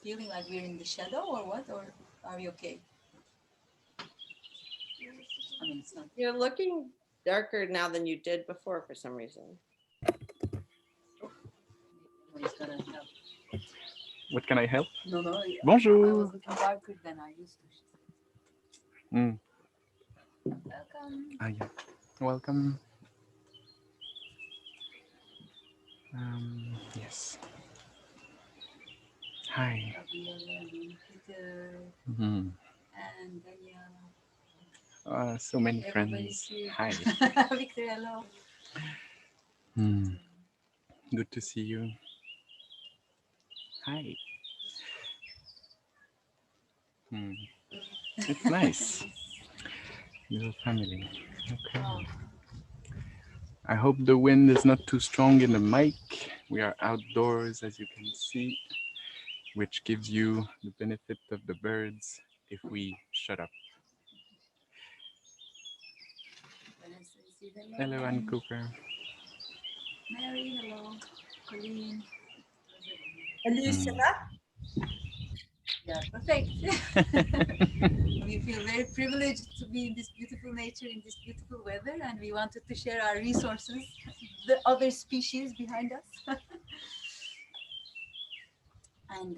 feeling like we're in the shadow or what? Or are we okay? I mean, it's not. You're looking darker now than you did before for some reason. Nobody's gonna help. What can I help? No. Bonjour. I was looking darker than I used to. Mm. Welcome. Yeah. Welcome. Yes. Hi. Peter Mm-hmm. and Danielle. So many Everybody's friends. here. Hi. Victor, hello. Good to see you. Hi. It's nice. Little family. Okay. Wow. I hope the wind is not too strong in the mic. We are outdoors, as you can see, which gives you the benefit of the birds if we shut up. Hello, Ann Cooper. Mary, hello. Colleen. Hello, ça va? Yeah, perfect. We feel very privileged to be in this beautiful nature, in this beautiful weather, and we wanted to share our resources, the other species behind us. And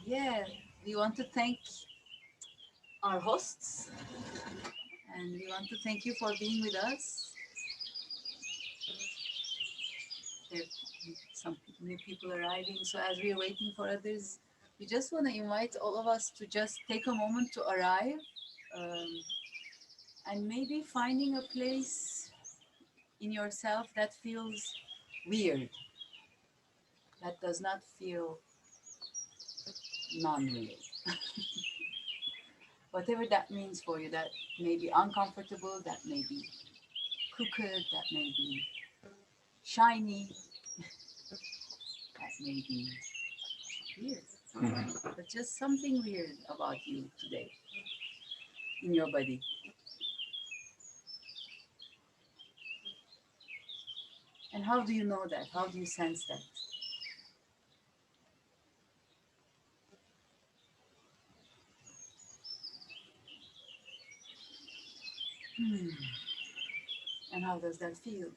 yeah, we want to thank our hosts, and we want to thank you for being with us. There are some new people arriving, so as we're waiting for others, we just want to invite all of us to just take a moment to arrive, and maybe finding a place in yourself that feels weird, that does not feel non-real. Whatever that means for you, that may be uncomfortable, that may be crooked, that may be shiny, that may be weird. But just something weird about you today in your body. And how do you know that? How do you sense that? And how does that feel?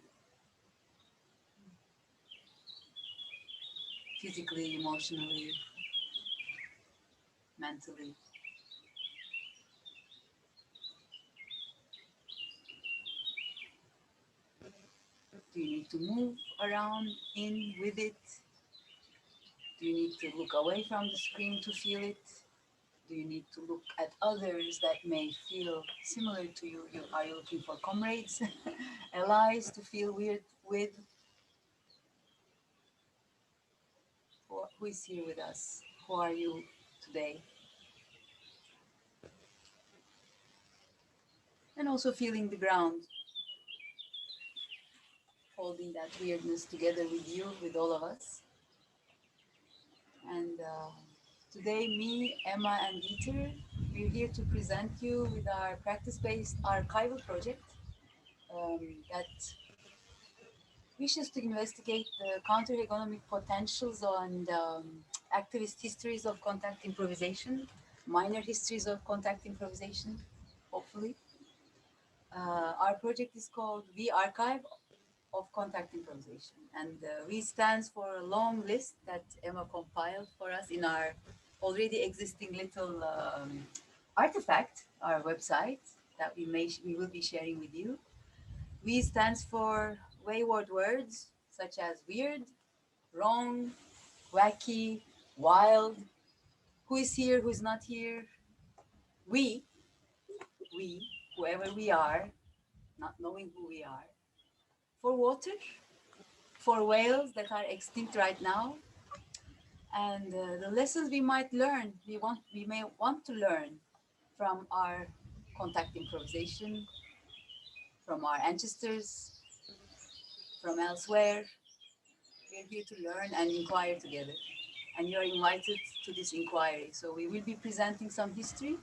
Physically, emotionally, mentally. Do you need to move around in with it? Do you need to look away from the screen to feel it? Do you need to look at others that may feel similar to you? Are you looking for comrades, allies to feel weird with? Who is here with us? Who are you today? And also feeling the ground, holding that weirdness together with you, with all of us. And today, me, Emma, and Dieter, we're here to present you with our practice-based archival project that wishes to investigate the counter-hegemonic potentials and activist histories of contact improvisation, minor histories of contact improvisation, hopefully. Our project is called We Archive of Contact Improvisation, and we stands for a long list that Emma compiled for us in our already existing little artifact, our website that we will be sharing with you. We stands for wayward words such as weird, wrong, wacky, wild, who is here, who is not here. We, whoever we are, not knowing who we are. For water, for whales that are extinct right now, and the lessons we might learn, we may want to learn from our contact improvisation, from our ancestors, from elsewhere. We're here to learn and inquire together. And you're invited to this inquiry. So we will be presenting some history.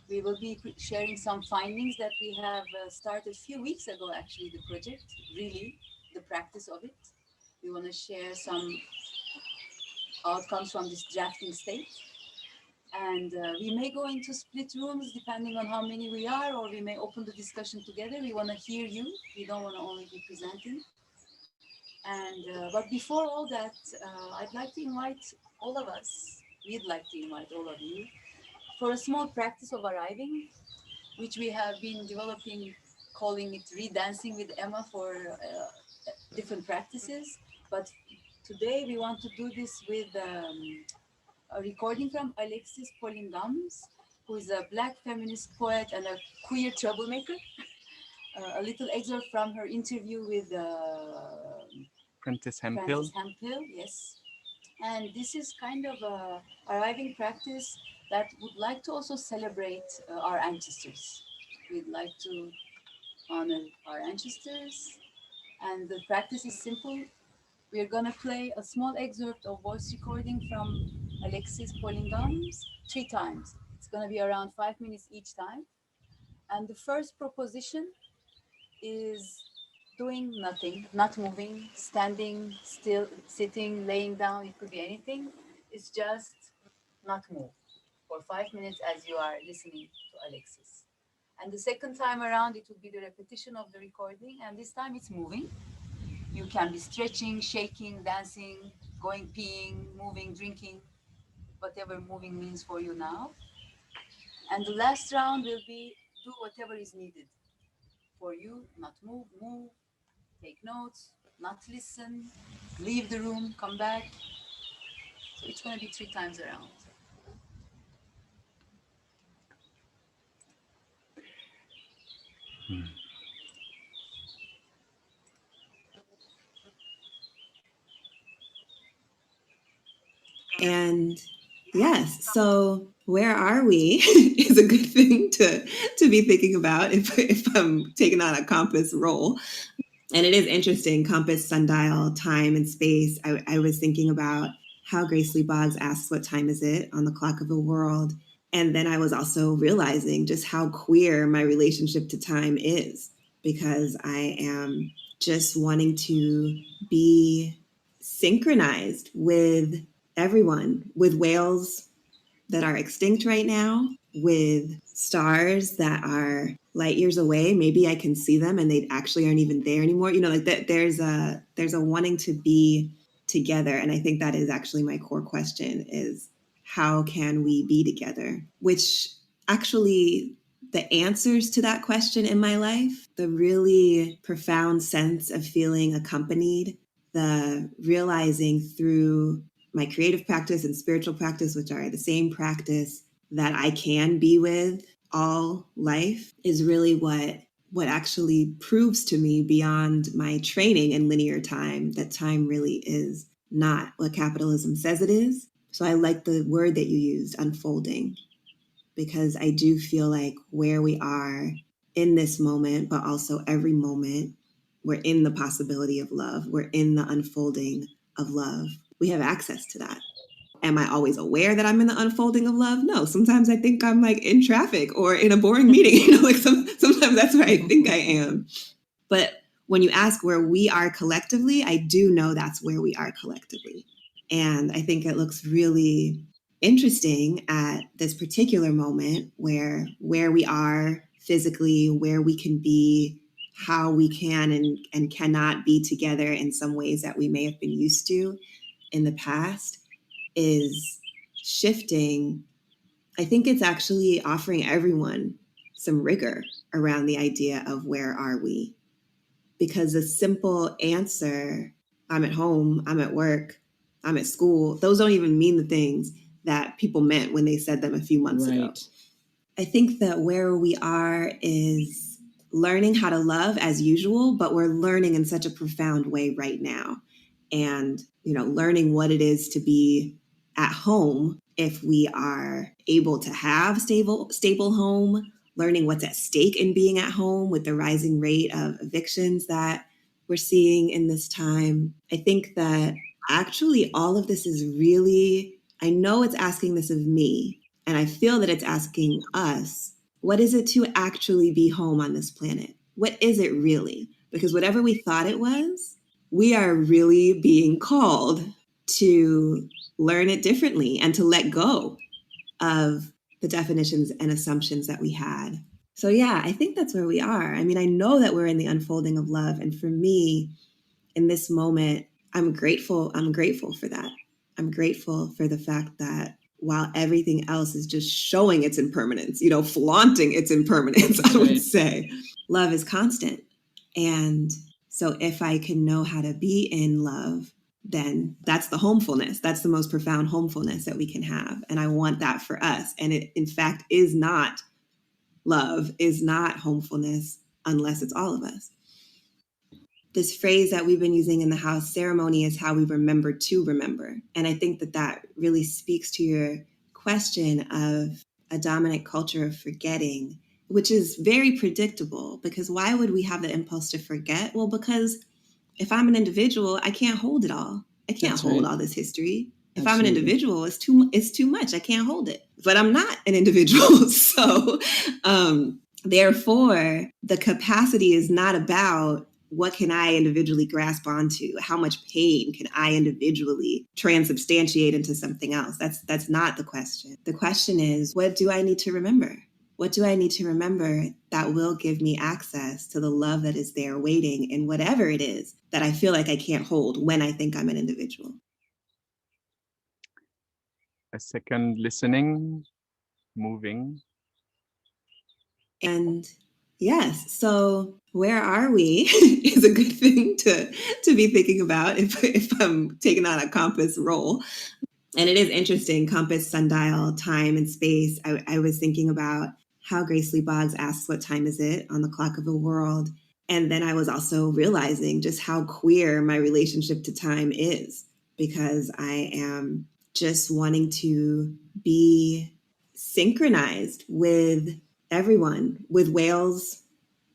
We will be sharing some findings that we have started a few weeks ago, actually, the project, really, the practice of it. We want to share some outcomes from this drafting state. And we may go into split rooms depending on how many we are, or we may open the discussion together. We want to hear you. We don't want to only be presenting. And but before all that, I'd like to invite all of us. We'd like to invite all of you for a small practice of arriving, which we have been developing, calling it redancing with Emma for different practices. But today we want to do this with a recording from Alexis Polingams, who is a Black feminist poet and a queer troublemaker. A little excerpt from her interview with Prentice Hempill. Frances Hempill, yes. And this is kind of a arriving practice that would like to also celebrate our ancestors. We'd like to honor our ancestors. And the practice is simple. We're gonna play a small excerpt of voice recording from Alexis Polingams 3 times. It's gonna be around 5 minutes each time. And the first proposition is doing nothing, not moving, standing still, sitting, laying down, it could be anything. It's just not move for 5 minutes as you are listening to Alexis. And the second time around, it would be the repetition of the recording, and this time it's moving. You can be stretching, shaking, dancing, going peeing, moving, drinking, whatever moving means for you now. And the last round will be do whatever is needed for you, not move, move, take notes, not listen, leave the room, come back. So it's going to be 3 times around. And yes, so where are we is a good thing to be thinking about if I'm taking on a compass role. And it is interesting, compass, sundial, time and space. I was thinking about how Grace Lee Boggs asks, what time is it on the clock of the world? And then I was also realizing just how queer my relationship to time is, because I am just wanting to be synchronized with everyone, with whales that are extinct right now, with stars that are light years away. Maybe I can see them and they actually aren't even there anymore. You know, like that there's a wanting to be together. And I think that is actually my core question, is how can we be together? Which actually, the answers to that question in my life, the really profound sense of feeling accompanied, the realizing through my creative practice and spiritual practice, which are the same practice, that I can be with all life, is really what actually proves to me, beyond my training in linear time, that time really is not what capitalism says it is. So I like the word that you used, unfolding, because I do feel like where we are in this moment, but also every moment, we're in the possibility of love. We're in the unfolding of love. We have access to that. Am I always aware that I'm in the unfolding of love? No. Sometimes I think I'm like in traffic or in a boring meeting. You know, like sometimes that's where I think I am. But when you ask where we are collectively, I do know that's where we are collectively. And I think it looks really interesting at this particular moment where we are physically, where we can be, how we can and cannot be together in some ways that we may have been used to in the past, is shifting. I think it's actually offering everyone some rigor around the idea of where are we? Because a simple answer, I'm at home, I'm at work, I'm at school, those don't even mean the things that people meant when they said them a few months ago. I think that where we are is learning how to love as usual, but we're learning in such a profound way right now. And, you know, learning what it is to be at home, if we are able to have stable home, learning what's at stake in being at home with the rising rate of evictions that we're seeing in this time. I think that actually all of this is really, I know it's asking this of me, and I feel that it's asking us, what is it to actually be home on this planet? What is it really? Because whatever we thought it was, we are really being called to learn it differently and to let go of the definitions and assumptions that we had. So yeah, I think that's where we are. I mean, I know that we're in the unfolding of love. And for me, in this moment, I'm grateful for that. I'm grateful for the fact that while everything else is just showing its impermanence, flaunting its impermanence, I would say, love is constant. And so if I can know how to be in love, then that's the homefulness. That's the most profound homefulness that we can have. And I want that for us. And it, in fact, is not love, is not homefulness unless it's all of us. This phrase that we've been using in the house, ceremony is how we remember to remember. And I think that really speaks to your question of a dominant culture of forgetting, which is very predictable, because why would we have the impulse to forget? Well, because if I'm an individual, I can't hold it all. I can't hold all this history. If I'm an individual, it's too much. I can't hold it. But I'm not an individual. So therefore, the capacity is not about what can I individually grasp onto? How much pain can I individually transubstantiate into something else? That's not the question. The question is, what do I need to remember? What do I need to remember that will give me access to the love that is there waiting in whatever it is that I feel like I can't hold when I think I'm an individual? A second listening, moving. And yes, so where are we is a good thing to be thinking about if I'm taking on a compass role. And it is interesting, compass, sundial, time and space. I was thinking about how Grace Lee Boggs asks, what time is it on the clock of the world? And then I was also realizing just how queer my relationship to time is, because I am just wanting to be synchronized with everyone, with whales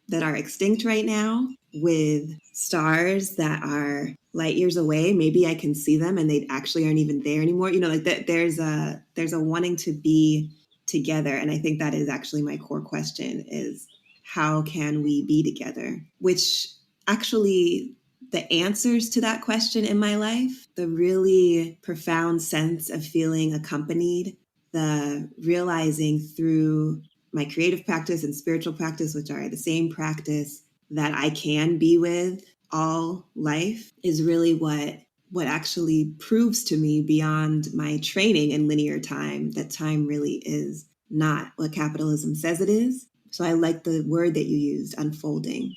that are extinct right now, with stars that are light years away. Maybe I can see them and they actually aren't even there anymore. Like that, there's a wanting to be together. And I think that is actually my core question, is how can we be together? Which actually, the answers to that question in my life, the really profound sense of feeling accompanied, the realizing through my creative practice and spiritual practice, which are the same practice, that I can be with all life, is really what actually proves to me, beyond my training in linear time, that time really is not what capitalism says it is. So I like the word that you used, unfolding,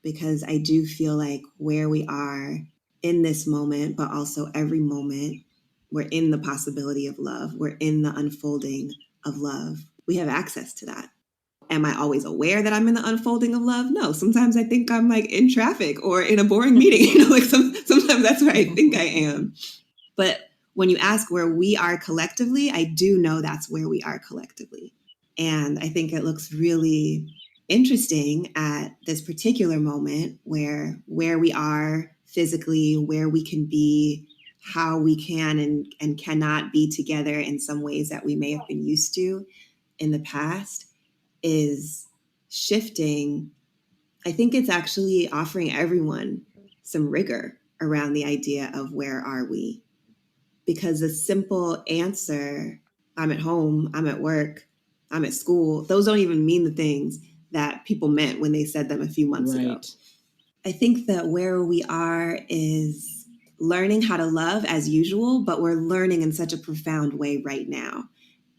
because I do feel like where we are in this moment, but also every moment, we're in the possibility of love. We're in the unfolding of love. We have access to that. Am I always aware that I'm in the unfolding of love? No. Sometimes I think I'm like in traffic or in a boring meeting. Like sometimes that's where I think I am. But when you ask where we are collectively, I do know that's where we are collectively. And I think it looks really interesting at this particular moment where we are physically, where we can be, how we can and cannot be together in some ways that we may have been used to in the past, is shifting. I think it's actually offering everyone some rigor around the idea of where are we? Because the simple answer, I'm at home, I'm at work, I'm at school, those don't even mean the things that people meant when they said them a few months ago. I think that where we are is learning how to love as usual, but we're learning in such a profound way right now.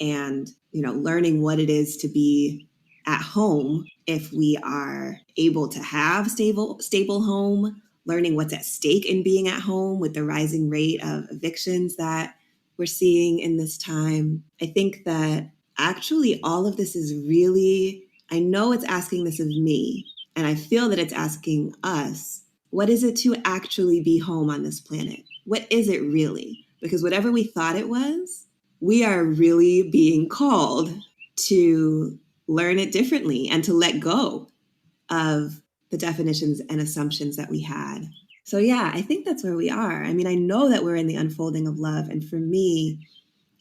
And, learning what it is to be at home, if we are able to have stable home, learning what's at stake in being at home with the rising rate of evictions that we're seeing in this time. I think that actually all of this is really, I know it's asking this of me, and I feel that it's asking us, what is it to actually be home on this planet? What is it really? Because whatever we thought it was, we are really being called to learn it differently and to let go of the definitions and assumptions that we had. So yeah, I think that's where we are. I mean, I know that we're in the unfolding of love. And for me,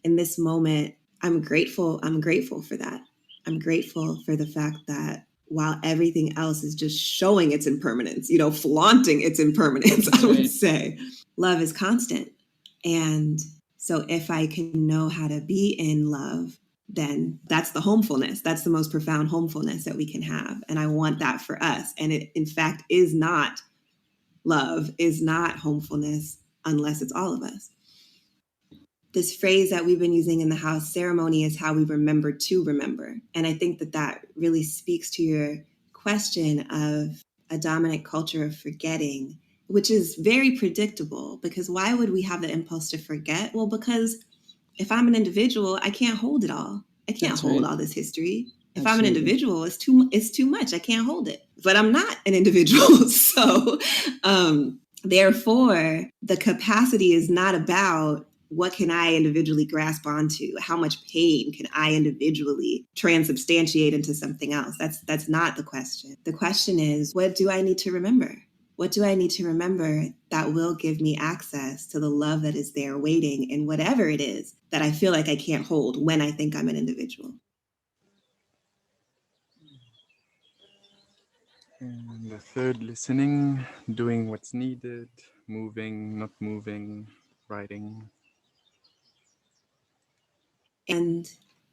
in this moment, I'm grateful for that. I'm grateful for the fact that while everything else is just showing its impermanence, flaunting its impermanence, I would say, love is constant. And So if I can know how to be in love, then that's the homefulness. That's the most profound homefulness that we can have. And I want that for us. And it, in fact, is not love, is not homefulness, unless it's all of us. This phrase that we've been using in the house, ceremony is how we remember to remember. And I think that that really speaks to your question of a dominant culture of forgetting, which is very predictable, because why would we have the impulse to forget? Well, because if I'm an individual, I can't hold it all. I can't That's hold right. all this history. If Absolutely. I'm an individual, it's too much. I can't hold it. But I'm not an individual. So therefore, the capacity is not about what can I individually grasp onto? How much pain can I individually transubstantiate into something else? That's not the question. The question is, what do I need to remember? What do I need to remember that will give me access to the love that is there waiting in whatever it is that I feel like I can't hold when I think I'm an individual? And the third, listening, doing what's needed, moving, not moving, writing. And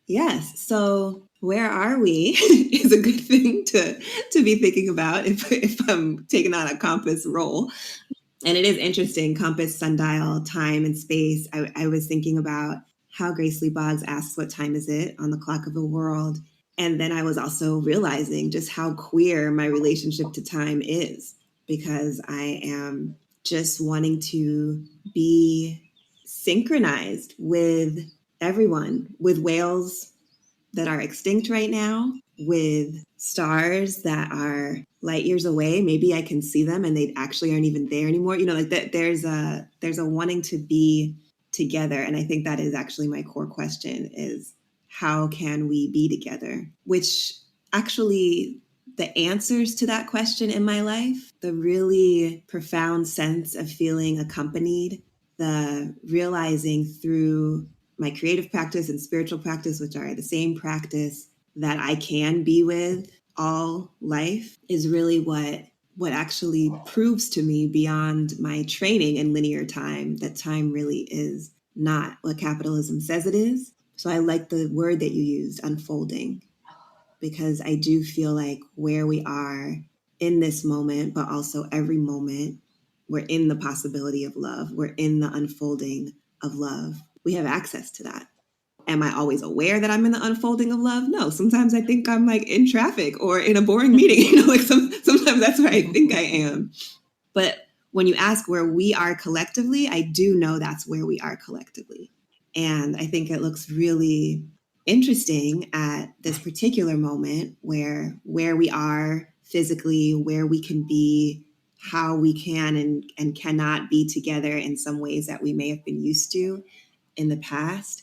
yes, so where are we is a good thing to be thinking about if I'm taking on a compass role. And it is interesting, compass, sundial, time and space. I was thinking about how Grace Lee Boggs asks, what time is it on the clock of the world? And then I was also realizing just how queer my relationship to time is, because I am just wanting to be synchronized with everyone, with whales that are extinct right now, with stars that are light years away. Maybe I can see them and they actually aren't even there anymore. You know, like that there's a wanting to be together. And I think that is actually my core question, is how can we be together? Which actually, the answers to that question in my life, the really profound sense of feeling accompanied, the realizing through my creative practice and spiritual practice, which are the same practice, that I can be with all life, is really what actually proves to me, beyond my training in linear time, that time really is not what capitalism says it is. So I like the word that you used, unfolding, because I do feel like where we are in this moment, but also every moment, we're in the possibility of love. We're in the unfolding of love. We have access to that. Am I always aware that I'm in the unfolding of love? No. Sometimes I think I'm like in traffic or in a boring meeting. You know, like sometimes that's where I think I am. But when you ask where we are collectively, I do know that's where we are collectively. And I think it looks really interesting at this particular moment where we are physically, where we can be, how we can and cannot be together in some ways that we may have been used to in the past,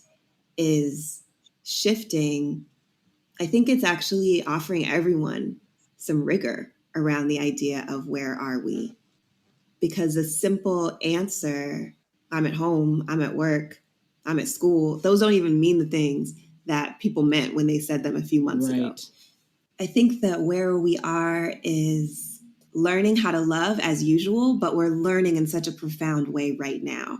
is shifting. I think it's actually offering everyone some rigor around the idea of where are we? Because a simple answer, I'm at home, I'm at work, I'm at school, those don't even mean the things that people meant when they said them a few months ago. I think that where we are is learning how to love as usual, but we're learning in such a profound way right now.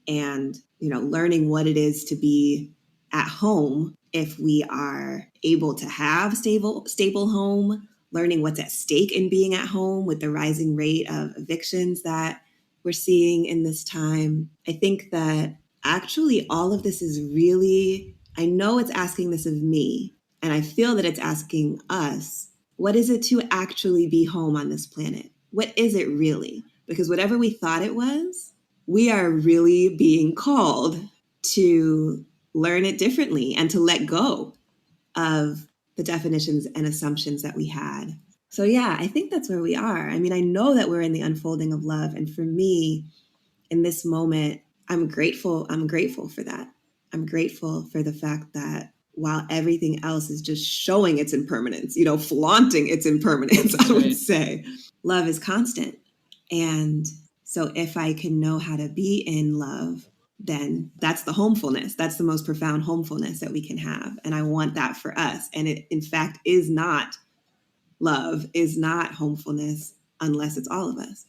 And, you know, learning what it is to be at home, if we are able to have stable home, learning what's at stake in being at home with the rising rate of evictions that we're seeing in this time. I think that actually all of this is really, I know it's asking this of me, and I feel that it's asking us, what is it to actually be home on this planet? What is it really? Because whatever we thought it was, we are really being called to learn it differently and to let go of the definitions and assumptions that we had. So yeah, I think that's where we are. I mean, I know that we're in the unfolding of love. And for me, in this moment, I'm grateful for that. I'm grateful for the fact that while everything else is just showing its impermanence, you know, flaunting its impermanence, I would say, love is constant. And so if I can know how to be in love, then that's the homefulness. That's the most profound homefulness that we can have. And I want that for us. And it, in fact, is not love, is not homefulness, unless it's all of us.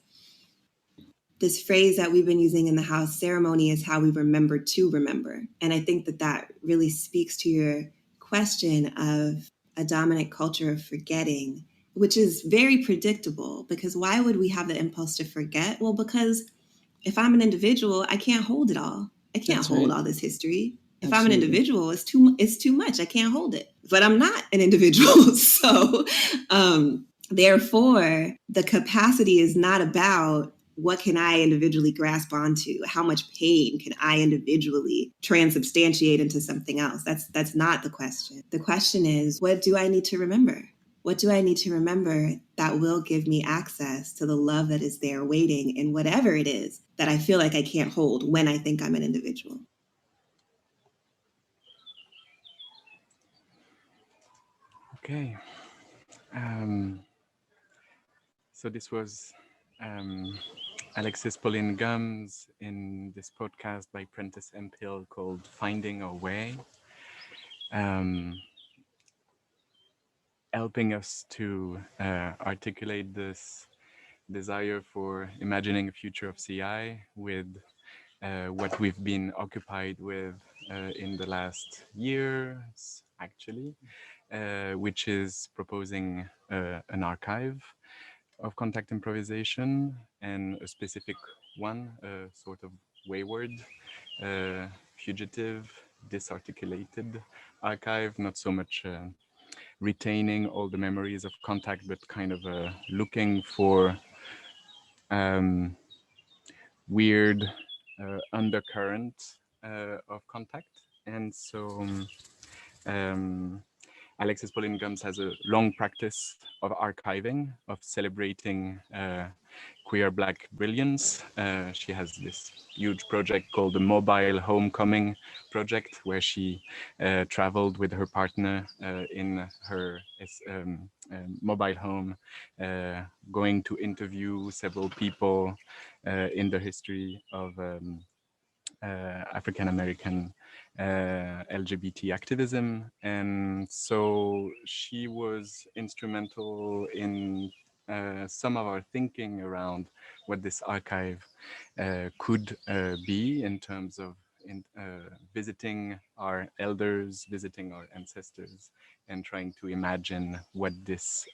this phrase that we've been using in the house, ceremony is how we remember to remember. And I think that that really speaks to your question of a dominant culture of forgetting, which is very predictable, because why would we have the impulse to forget? Well, because if I'm an individual, I can't hold it all. I can't That's hold right. all this history. If I'm an Absolutely. individual, it's too much. I can't hold it. But I'm not an individual. So therefore, the capacity is not about what can I individually grasp onto? How much pain can I individually transubstantiate into something else? That's not the question. The question is, what do I need to remember? What do I need to remember that will give me access to the love that is there waiting in whatever it is that I feel like I can't hold when I think I'm an individual? Okay. So this was Alexis Pauline Gumbs in this podcast by Prentice M. Hill called Finding Our Way, helping us to articulate this desire for imagining a future of CI with what we've been occupied with in the last years, actually, which is proposing an archive of contact improvisation, and a specific one, sort of wayward, fugitive, disarticulated archive, not so much retaining all the memories of contact, but kind of looking for weird undercurrent of contact. And so Alexis Pauline Gumbs has a long practice of archiving, of celebrating queer Black brilliance. She has this huge project called the Mobile Homecoming Project, where she traveled with her partner in her mobile home, going to interview several people in the history of African American LGBT activism. And so she was instrumental in some of our thinking around what this archive could be in terms of visiting our elders, visiting our ancestors, and trying to imagine what this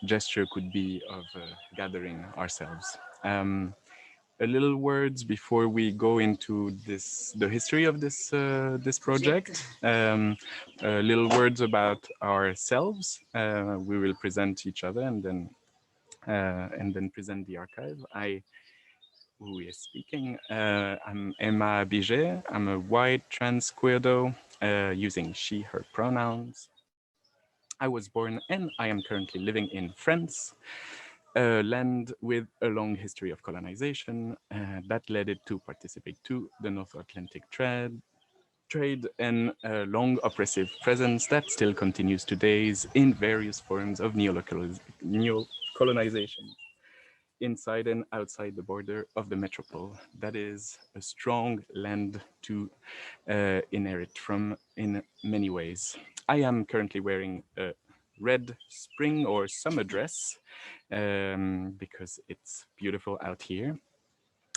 gesture could be of gathering ourselves. A little words before we go into the history of this project. Little words about ourselves. We will present each other and then present the archive. Who is speaking? I'm Emma Biget. I'm a white trans queerdo using she, her pronouns. I was born and I am currently living in France, a land with a long history of colonization that led it to participate to the North Atlantic trade and a long oppressive presence that still continues today in various forms of neo-colonization inside and outside the border of the metropole. That is a strong land to inherit from in many ways. I am currently wearing a red spring or summer dress because it's beautiful out here.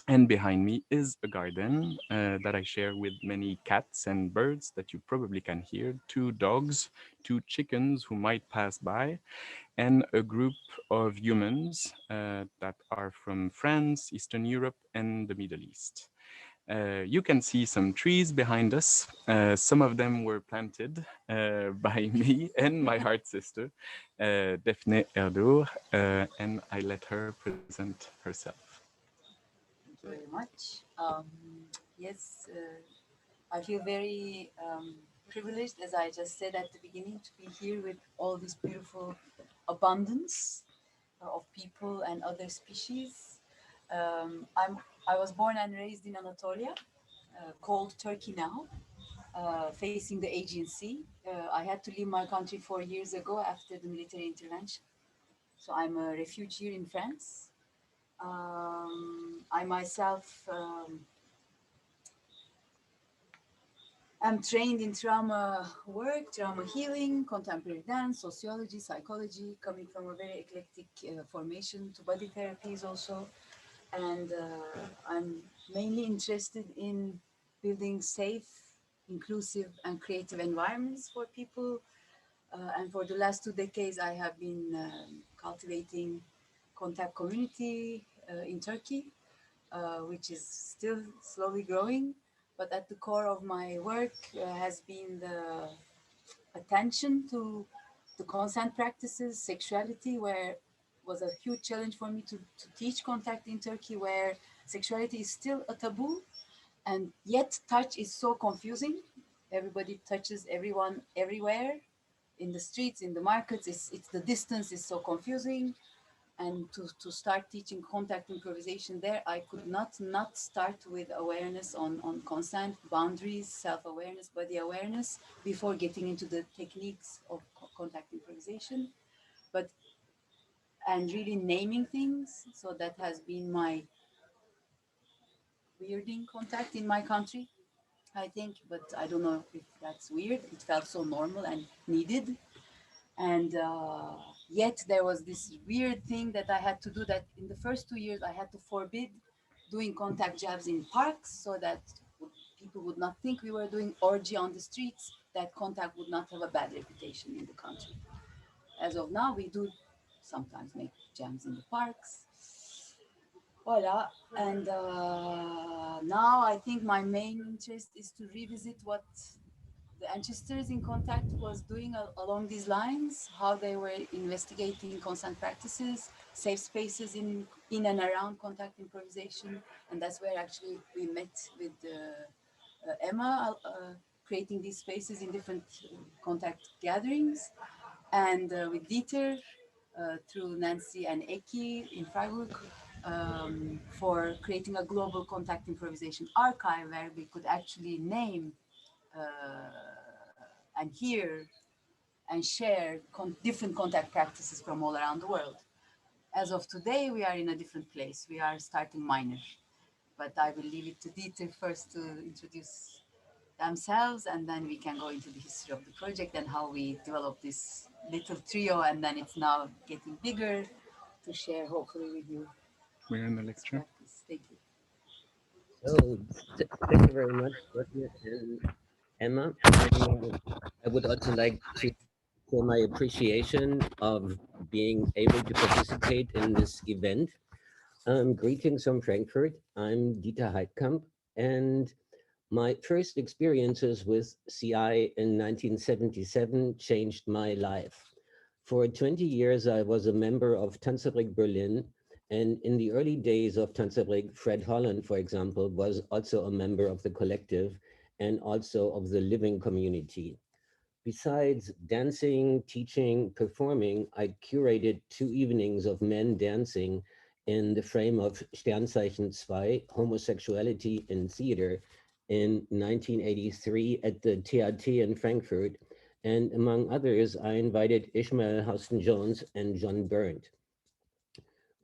And behind me is a garden that I share with many cats and birds that you probably can hear, 2 dogs, 2 chickens who might pass by, and a group of humans that are from France, Eastern Europe, and the Middle East. You can see some trees behind us. Some of them were planted by me and my heart sister, Daphne Erdour, and I let her present herself. Thank you very much. Yes, I feel very privileged, as I just said at the beginning, to be here with all this beautiful abundance of people and other species. I was born and raised in Anatolia, called Turkey now, facing the Aegean Sea. I had to leave my country 4 years ago after the military intervention. So I'm a refugee in France. I myself am trained in trauma work, trauma healing, contemporary dance, sociology, psychology, coming from a very eclectic formation to body therapies also. and I'm mainly interested in building safe, inclusive, and creative environments for people. And for the last 2 decades, I have been cultivating contact community in Turkey, which is still slowly growing. But at the core of my work has been the attention to the consent practices, sexuality, where was a huge challenge for me to teach contact in Turkey, where sexuality is still a taboo, and yet touch is so confusing. Everybody touches everyone everywhere, in the streets, in the markets. It's the distance is so confusing. And to start teaching contact improvisation there, I could not start with awareness on consent, boundaries, self-awareness, body awareness, before getting into the techniques of contact improvisation. But and really naming things. So that has been my weirding contact in my country, I think. But I don't know if that's weird. It felt so normal and needed. And yet there was this weird thing that I had to do, that in the first 2 years I had to forbid doing contact jabs in parks, so that people would not think we were doing orgy on the streets, that contact would not have a bad reputation in the country. As of now, we do sometimes make jams in the parks. Voila. And now I think my main interest is to revisit what the ancestors in contact was doing along these lines, how they were investigating consent practices, safe spaces in and around contact improvisation. And that's where actually we met with Emma, creating these spaces in different contact gatherings, and with Dieter, through Nancy and Eki in Freiburg, for creating a global contact improvisation archive where we could actually name and hear and share different contact practices from all around the world. As of today, we are in a different place. We are starting minor, but I will leave it to Dieter first to introduce themselves, and then we can go into the history of the project and how we developed this little trio, and then it's now getting bigger, to share hopefully with you We're in the this lecture. practice. Thank you. So, thank you very much, Sophia and Emma. And I would also like to show my appreciation of being able to participate in this event. Greetings from Frankfurt. I'm Dieter Heidkamp, and my first experiences with CI in 1977 changed my life. For 20 years, I was a member of Tanzfabrik Berlin, and in the early days of Tanzfabrik, Fred Holland, for example, was also a member of the collective and also of the living community. Besides dancing, teaching, performing, I curated 2 evenings of men dancing in the frame of Sternzeichen 2, Homosexuality in Theater, in 1983 at the TAT in Frankfurt. And among others, I invited Ishmael Houston-Jones and John Berndt.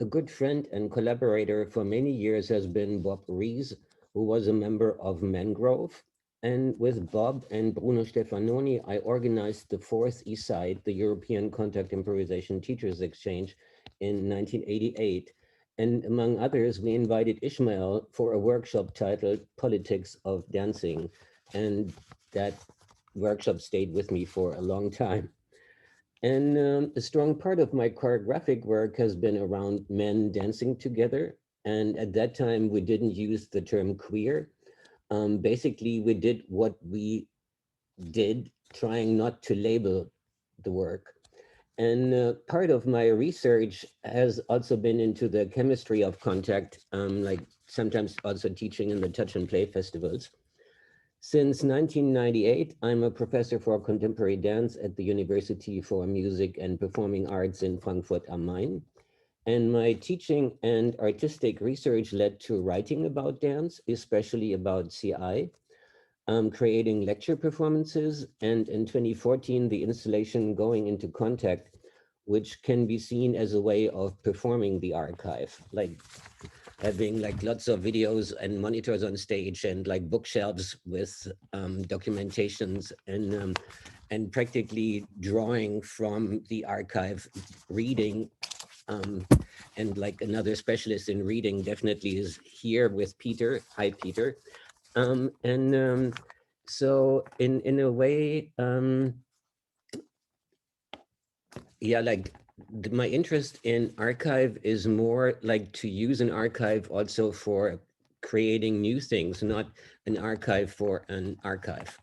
A good friend and collaborator for many years has been Bob Rees, who was a member of Mangrove. And with Bob and Bruno Stefanoni, I organized the 4th Eastside, the European Contact Improvisation Teachers Exchange, in 1988. And among others, we invited Ishmael for a workshop titled Politics of Dancing. And that workshop stayed with me for a long time. And a strong part of my choreographic work has been around men dancing together. And at that time, we didn't use the term queer. Basically, we did what we did, trying not to label the work. And part of my research has also been into the chemistry of contact, like sometimes also teaching in the Touch and Play festivals. Since 1998, I'm a professor for contemporary dance at the University for Music and Performing Arts in Frankfurt am Main. And my teaching and artistic research led to writing about dance, especially about CI, creating lecture performances, and in 2014, the installation Going into Contact, which can be seen as a way of performing the archive, like having like lots of videos and monitors on stage and like bookshelves with documentations and practically drawing from the archive, reading and like another specialist in reading definitely is here with Peter. Hi, Peter. So in a way, yeah, like my interest in archive is more like to use an archive also for creating new things, not an archive for an archive.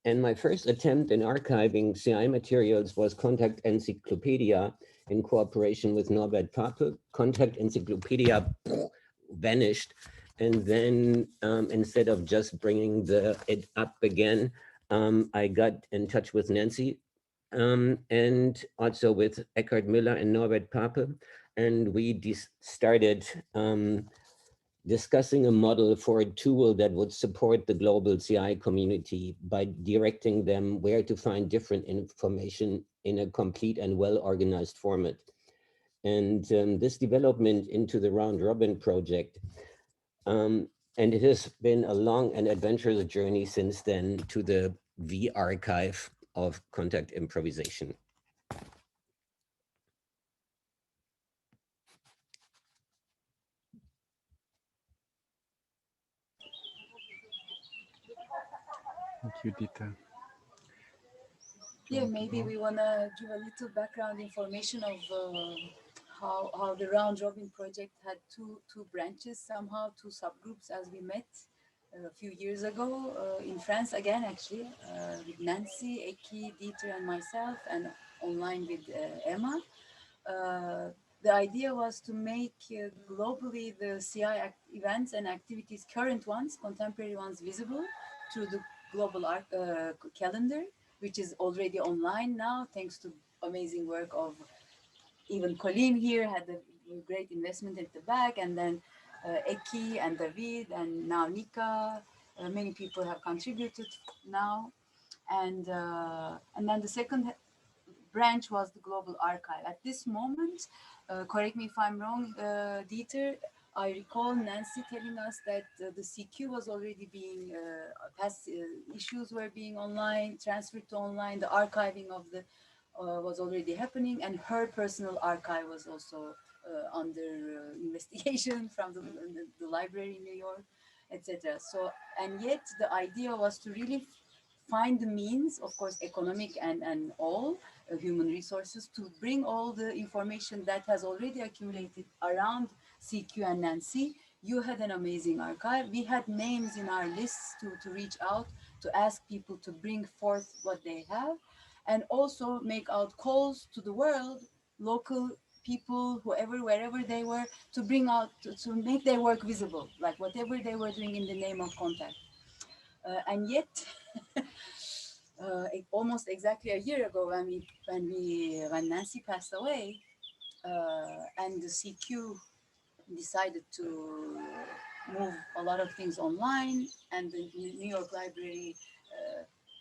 And my first attempt in archiving CI materials was Contact Encyclopedia in cooperation with Norbert Pape. Contact Encyclopedia vanished. And then instead of just bringing it up again, I got in touch with Nancy and also with Eckhard Müller and Norbert Pape. And we started discussing a model for a tool that would support the global CI community by directing them where to find different information in a complete and well-organized format. And this development into the Round Robin project, and it has been a long and adventurous journey since then to the V archive of contact improvisation. Thank you, Dita. Yeah, maybe we want to give a little background information of how the Round Robin project had two branches, somehow two subgroups, as we met a few years ago in France again, actually, with Nancy, Eki, Dieter, and myself, and online with Emma. The idea was to make globally the CI events and activities, current ones, contemporary ones, visible through the global calendar, which is already online now, thanks to amazing work of even Colleen here had a great investment at the back, and then Eki and David, and now Nika. Many people have contributed now, and then the second branch was the global archive. At this moment, correct me if I'm wrong, Dieter, I recall Nancy telling us that the CQ was already being, past issues were being online, transferred to online, the archiving of the was already happening, and her personal archive was also under investigation from the library in New York, etc. So, and yet the idea was to really find the means, of course, economic and all human resources, to bring all the information that has already accumulated around CQ and Nancy. You had an amazing archive. We had names in our lists to reach out, to ask people to bring forth what they have, and also make out calls to the world, local people, whoever, wherever they were, to bring out, to make their work visible, like whatever they were doing in the name of contact. And yet, almost exactly a year ago, when Nancy passed away, and the CQ decided to move a lot of things online, and the New York Library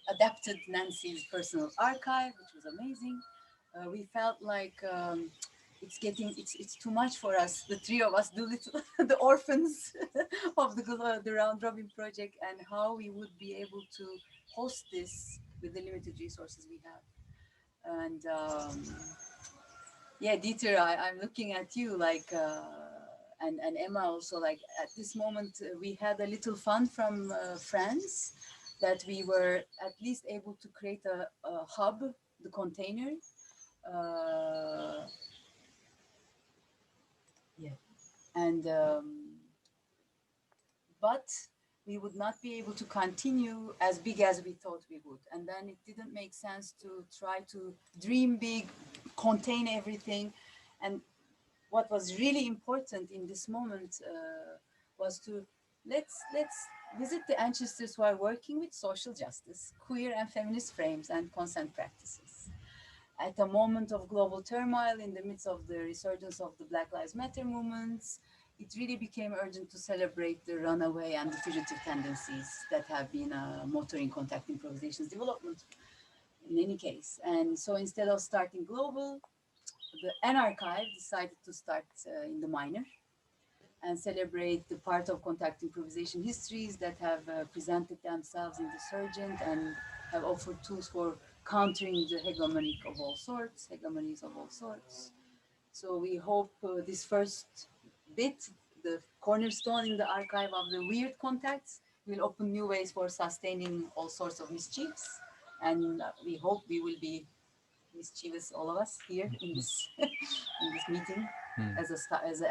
adapted Nancy's personal archive, which was amazing. We felt like it's too much for us. The three of us do little the orphans of the Round Robin project, and how we would be able to host this with the limited resources we have. And yeah, Dieter, I'm looking at you like, and Emma also, like at this moment, we had a little fund from France that we were at least able to create a hub, the container. Yeah, and but we would not be able to continue as big as we thought we would. And then it didn't make sense to try to dream big, contain everything. And what was really important in this moment was to let's visit the ancestors who are working with social justice, queer and feminist frames, and consent practices. At a moment of global turmoil, in the midst of the resurgence of the Black Lives Matter movements, it really became urgent to celebrate the runaway and the fugitive tendencies that have been motoring contact improvisation's development in any case. And so instead of starting global, the N Archive decided to start in the minor and celebrate the part of contact improvisation histories that have presented themselves in the surgent and have offered tools for countering the hegemonies of all sorts. So we hope this first bit, the cornerstone in the archive of the weird contacts, will open new ways for sustaining all sorts of mischiefs. And we hope we will be mischievous, all of us here in this in this meeting, as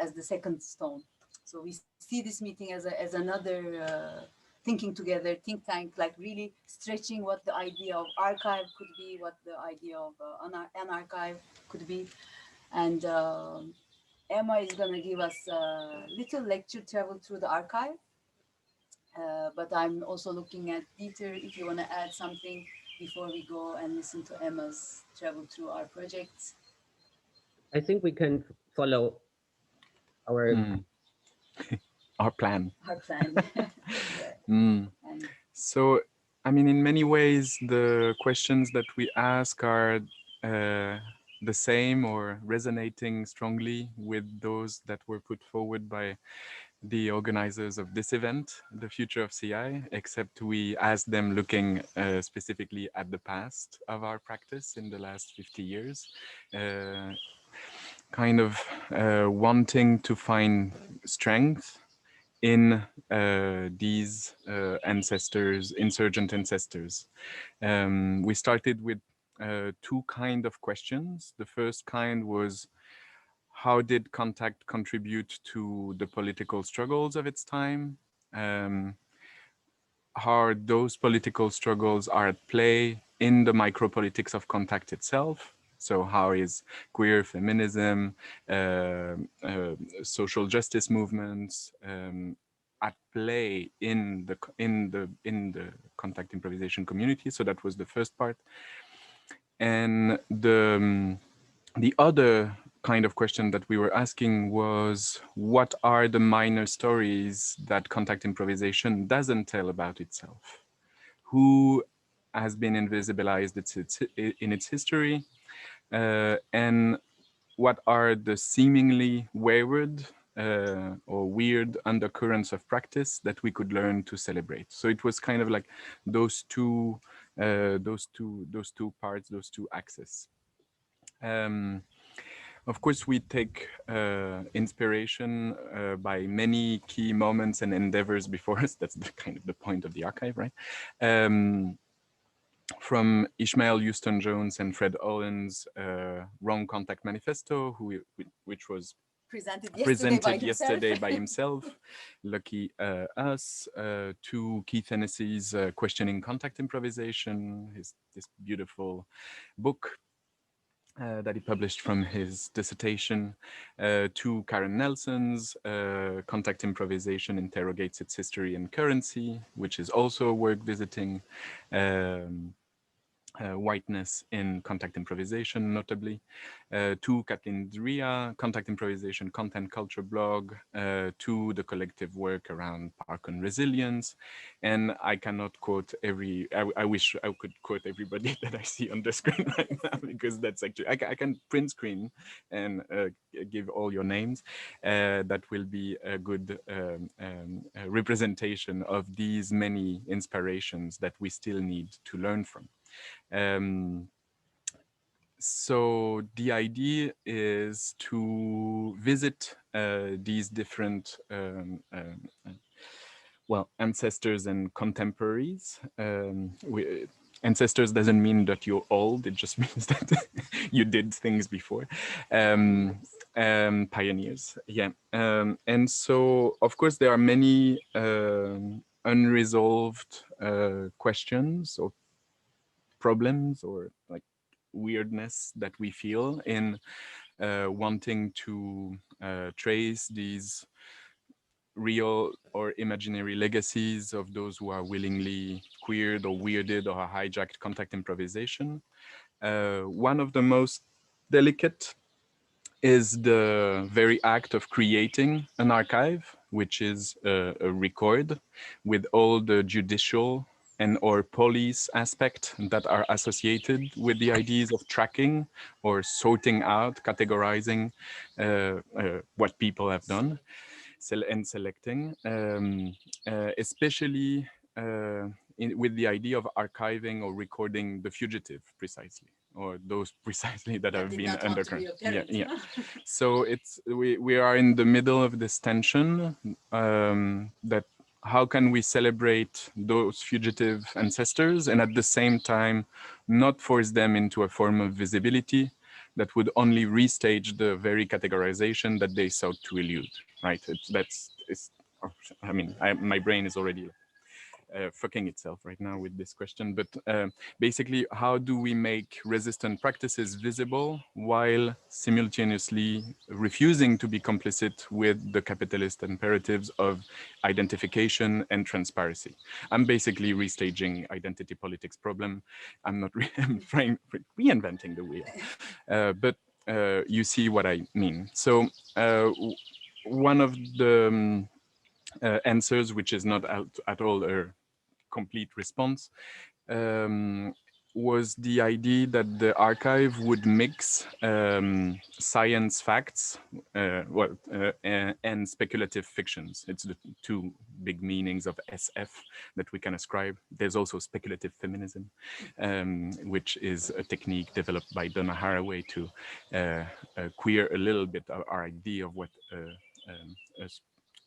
as the second stone. So we see this meeting as another thinking together think tank, like really stretching what the idea of archive could be, what the idea of an archive could be, and Emma is gonna give us a little lecture travel through the archive. But I'm also looking at Peter, if you want to add something before we go and listen to Emma's travel through our projects. I think we can follow our Our plan. Our plan. Yeah. Mm. And So, I mean, in many ways, the questions that we ask are the same or resonating strongly with those that were put forward by the organizers of this event, The Future of CI, except we asked them looking specifically at the past of our practice in the last 50 years, kind of wanting to find strength in these ancestors, insurgent ancestors. We started with two kind of questions. The first kind was, how did contact contribute to the political struggles of its time? How those political struggles are at play in the micropolitics of contact itself. So how is queer feminism, social justice movements at play in the contact improvisation community? So that was the first part, and the other kind of question that we were asking was, what are the minor stories that contact improvisation doesn't tell about itself? Who has been invisibilized in its history? And what are the seemingly wayward or weird undercurrents of practice that we could learn to celebrate? So it was kind of like those two parts, those two axes. Of course, we take inspiration by many key moments and endeavors before us. That's the kind of the point of the archive, right? From Ishmael Houston Jones and Fred Owen's Wrong Contact Manifesto, which was presented yesterday by himself. Lucky us. To Keith Hennessy's Questioning Contact Improvisation, this beautiful book that he published from his dissertation, to Karen Nelson's Contact Improvisation Interrogates Its History and Currency, which is also a work visiting whiteness in contact improvisation, notably, to Kathleen Drea, Contact Improvisation Content Culture blog, to the collective work around Park on Resilience. And I cannot quote I wish I could quote everybody that I see on the screen right now, because that's actually, I can print screen and give all your names. That will be a good representation of these many inspirations that we still need to learn from. So the idea is to visit these different well, ancestors and contemporaries. Ancestors doesn't mean that you're old, it just means that you did things before. Pioneers, yeah. And so, of course, there are many unresolved questions or problems or like weirdness that we feel in wanting to trace these real or imaginary legacies of those who are willingly queered or weirded or hijacked contact improvisation. One of the most delicate is the very act of creating an archive, which is a record with all the judicial and or police aspect that are associated with the ideas of tracking or sorting out, categorizing what people have done and selecting, especially with the idea of archiving or recording the fugitive, precisely. or those precisely that have did been not want to be undercurrent. a parent. So it's we are in the middle of this tension, that how can we celebrate those fugitive ancestors and at the same time not force them into a form of visibility that would only restage the very categorization that they sought to elude, right? I mean, my brain is already fucking itself right now with this question, but basically, how do we make resistant practices visible while simultaneously refusing to be complicit with the capitalist imperatives of identification and transparency? I'm basically restaging identity politics problem. I'm not I'm trying reinventing the wheel, but you see what I mean. So one of the answers, which is not at all a complete response, was the idea that the archive would mix science facts and speculative fictions. It's the two big meanings of SF that we can ascribe. There's also speculative feminism, which is a technique developed by Donna Haraway to queer a little bit our idea of what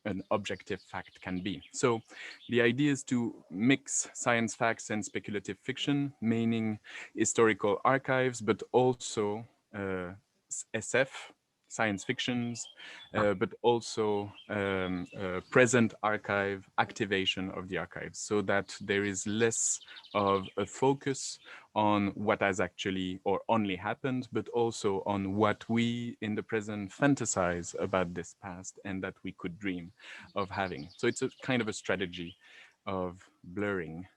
an objective fact can be. So the idea is to mix science facts and speculative fiction, meaning historical archives, but also SF, science fictions, but also present archive activation of the archives, so that there is less of a focus on what has actually or only happened, but also on what we in the present fantasize about this past and that we could dream of having. So it's a kind of a strategy of blurring.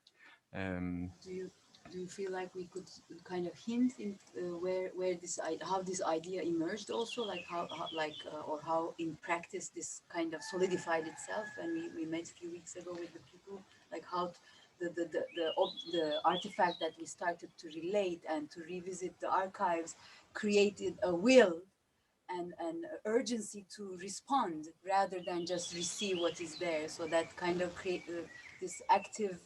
Do you feel like we could kind of hint in where this how this idea emerged also, like or how in practice this kind of solidified itself? And we met a few weeks ago with the people, like how the artifact that we started to relate and to revisit the archives created a will and urgency to respond rather than just receive what is there. So that kind of create this active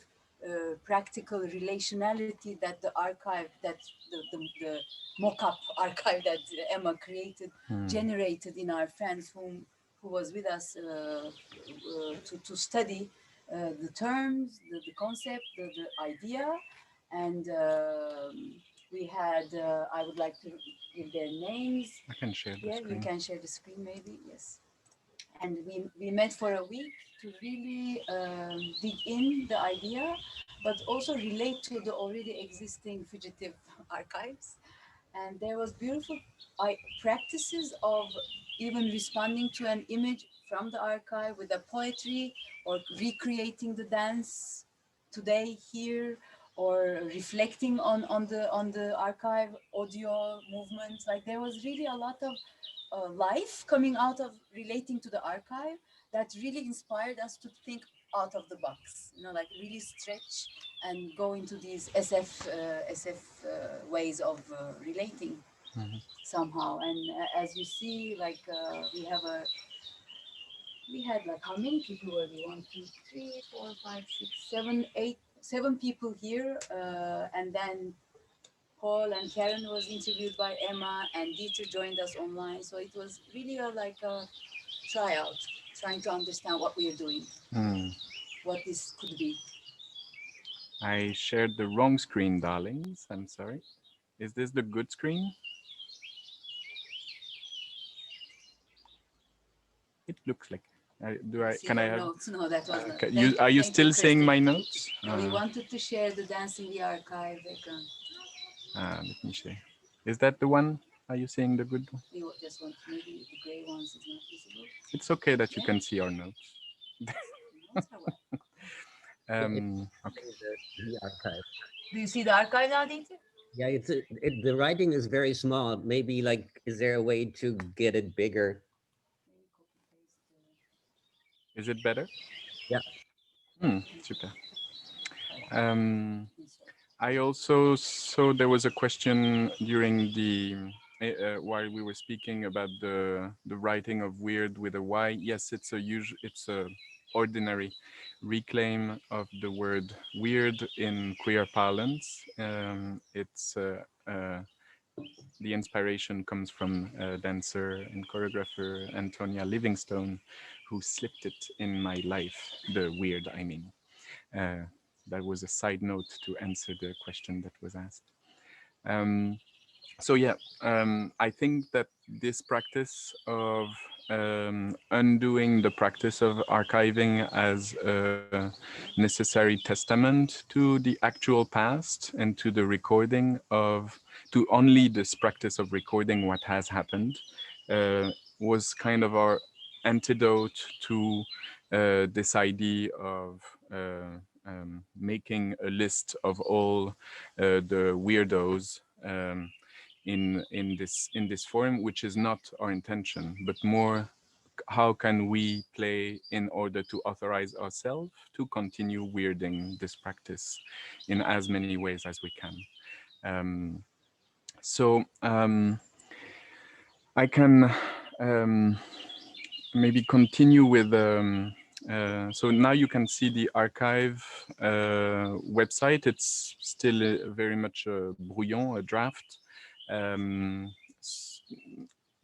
practical relationality that the archive, that the mock-up archive that Emma created, generated in our friends who was with us to study the terms, the concept, the idea, and we had, I would like to give their names. I can share the Yeah, screen. you can share the screen maybe, yes. And we met for a week to really dig in the idea, but also relate to the already existing fugitive archives. And there was beautiful practices of even responding to an image from the archive with a poetry, or recreating the dance today here, or reflecting on the archive audio movements. Like there was really a lot of life coming out of relating to the archive that really inspired us to think out of the box, like really stretch and go into these SF ways of relating somehow. And as you see, like we had like, how many people were we? 1, 2, 3, 4, 5, 6, 7, 8, 7 people here, and then Paul and Karen was interviewed by Emma, and Dieter joined us online. So it was really like a tryout, trying to understand what we are doing, what this could be. I shared the wrong screen, darlings. I'm sorry. Is this the good screen? It looks like. Can I have notes? No, that was not. Are you still seeing my notes? We wanted to share the Dance in the Archive background. Let me share. Is that the one? Are you seeing the good one? We just want, maybe the gray ones is not visible. It's okay that you can see our notes. Okay. The archive. Do you see the archive now, Dieter? Yeah, the writing is very small. Maybe like, is there a way to get it bigger? Is it better? Yeah. Super. I also saw there was a question during the while we were speaking about the writing of weird with a Y. Yes, it's a ordinary reclaim of the word weird in queer parlance. It's the inspiration comes from dancer and choreographer Antonia Livingstone, who slipped it in my life. The weird, I mean. Uh, that was a side note to answer the question that was asked. Um, so yeah, I think that this practice of undoing the practice of archiving as a necessary testament to the actual past and to the recording of, to only this practice of recording what has happened, was kind of our antidote to this idea of making a list of all the weirdos in this forum, which is not our intention, but more how can we play in order to authorize ourselves to continue weirding this practice in as many ways as we can. Um, so I can maybe continue with so now you can see the archive website. It's still very much a brouillon, a draft. Um,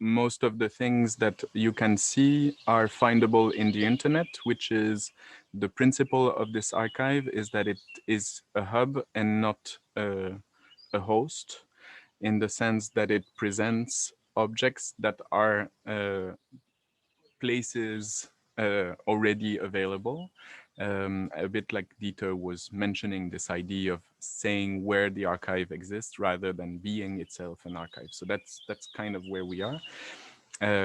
Most of the things that you can see are findable in the internet, which is the principle of this archive is that it is a hub and not a host, in the sense that it presents objects that are places already available. A bit like Dieter was mentioning, this idea of saying where the archive exists rather than being itself an archive. So that's kind of where we are.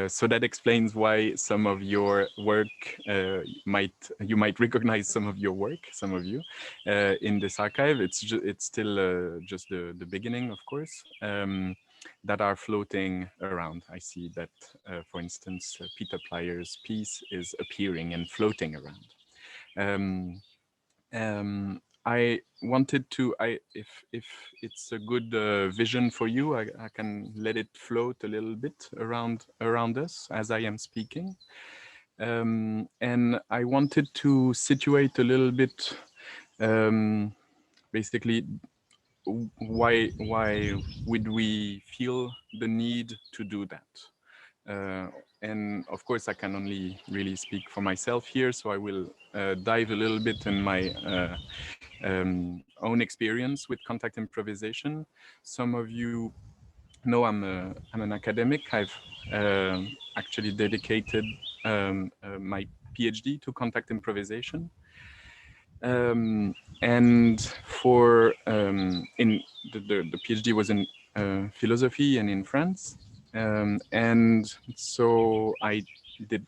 So that explains why some of your work you might recognize some of your work, some of you, in this archive. It's still just the beginning, of course, that are floating around. I see that, for instance, Peter Plyer's piece is appearing and floating around. I wanted to, if it's a good vision for you, I can let it float a little bit around us as I am speaking. And I wanted to situate a little bit, basically, why would we feel the need to do that? And of course, I can only really speak for myself here, so I will dive a little bit in my own experience with contact improvisation. Some of you know I'm an academic. I've actually dedicated my PhD to contact improvisation. And for in the PhD was in philosophy and in France. And so I did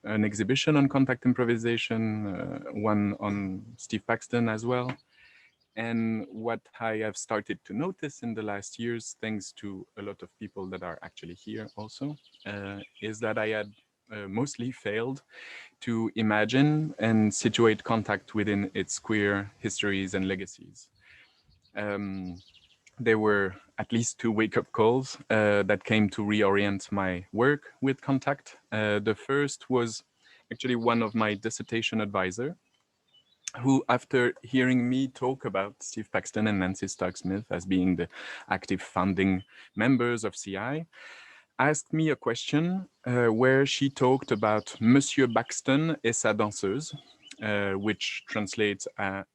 an exhibition on contact improvisation, one on Steve Paxton as well. And what I have started to notice in the last years, thanks to a lot of people that are actually here also, is that I had mostly failed to imagine and situate contact within its queer histories and legacies. There were at least two wake-up calls that came to reorient my work with contact. The first was actually one of my dissertation advisor, who, after hearing me talk about Steve Paxton and Nancy Stark-Smith as being the active founding members of CI, asked me a question where she talked about Monsieur Baxton et sa danseuse, which translates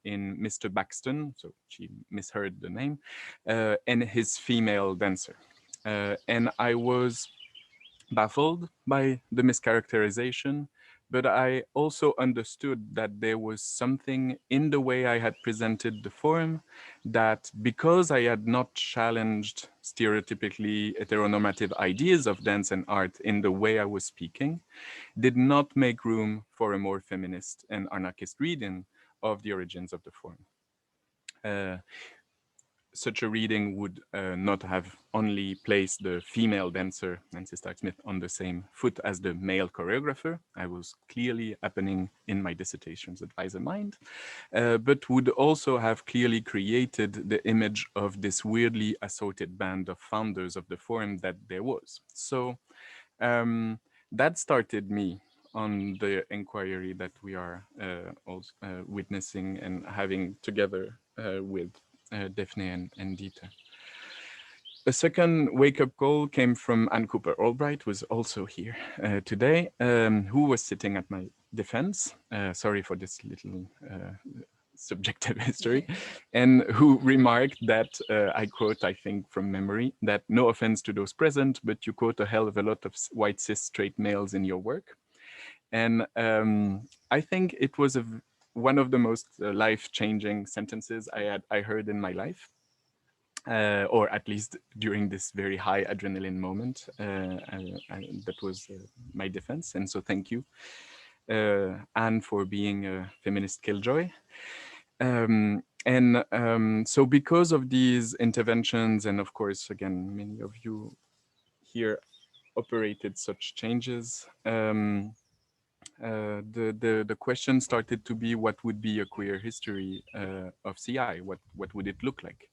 in Mr. Baxton, so she misheard the name, and his female dancer. And I was baffled by the mischaracterization, but I also understood that there was something in the way I had presented the form that, because I had not challenged stereotypically heteronormative ideas of dance and art in the way I was speaking, did not make room for a more feminist and anarchist reading of the origins of the form. Such a reading would not have only placed the female dancer, Nancy Stark-Smith, on the same foot as the male choreographer. I was clearly happening in my dissertation's advisor mind, but would also have clearly created the image of this weirdly assorted band of founders of the form that there was. So that started me on the inquiry that we are also witnessing and having together with Daphne and Dieter. a second wake-up call came from Ann Cooper Albright, who was also here today, who was sitting at my defense. Sorry for this little subjective history, and who remarked that, I quote, I think from memory, that no offense to those present, but you quote a hell of a lot of white cis straight males in your work. And I think it was one of the most life-changing sentences I heard in my life. Or at least during this very high adrenaline moment. That was my defense. And so thank you, Anne, for being a feminist killjoy. So because of these interventions, and of course, again, many of you here operated such changes, the question started to be, what would be a queer history of CI? What would it look like?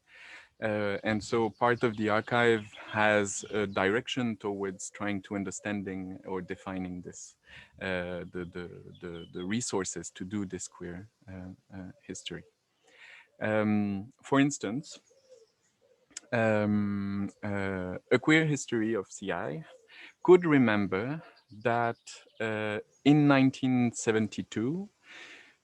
And so part of the archive has a direction towards trying to understanding or defining this, the resources to do this queer history. For instance, a queer history of CI could remember that in 1972,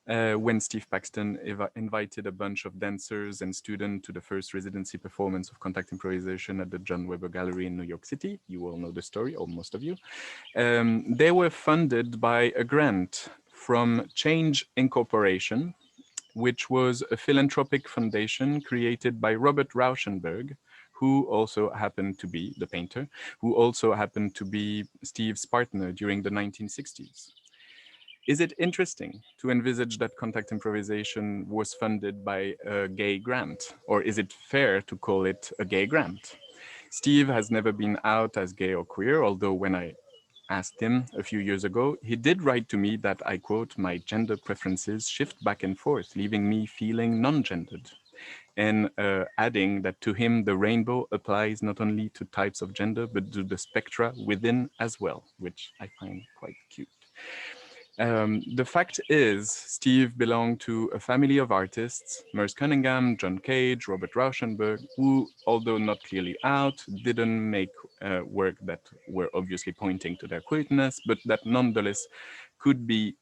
when Steve Paxton invited a bunch of dancers and students to the first residency performance of contact improvisation at the John Weber Gallery in New York City. You all know the story, or most of you. They were funded by a grant from Change Incorporation, which was a philanthropic foundation created by Robert Rauschenberg, who also happened to be the painter, who also happened to be Steve's partner during the 1960s. Is it interesting to envisage that contact improvisation was funded by a gay grant? Or is it fair to call it a gay grant? Steve has never been out as gay or queer, although when I asked him a few years ago, he did write to me that, I quote, my gender preferences shift back and forth, leaving me feeling non-gendered. And adding that to him, the rainbow applies not only to types of gender, but to the spectra within as well, which I find quite cute. The fact is, Steve belonged to a family of artists, Merce Cunningham, John Cage, Robert Rauschenberg, who, although not clearly out, didn't make work that were obviously pointing to their queerness, but that nonetheless could be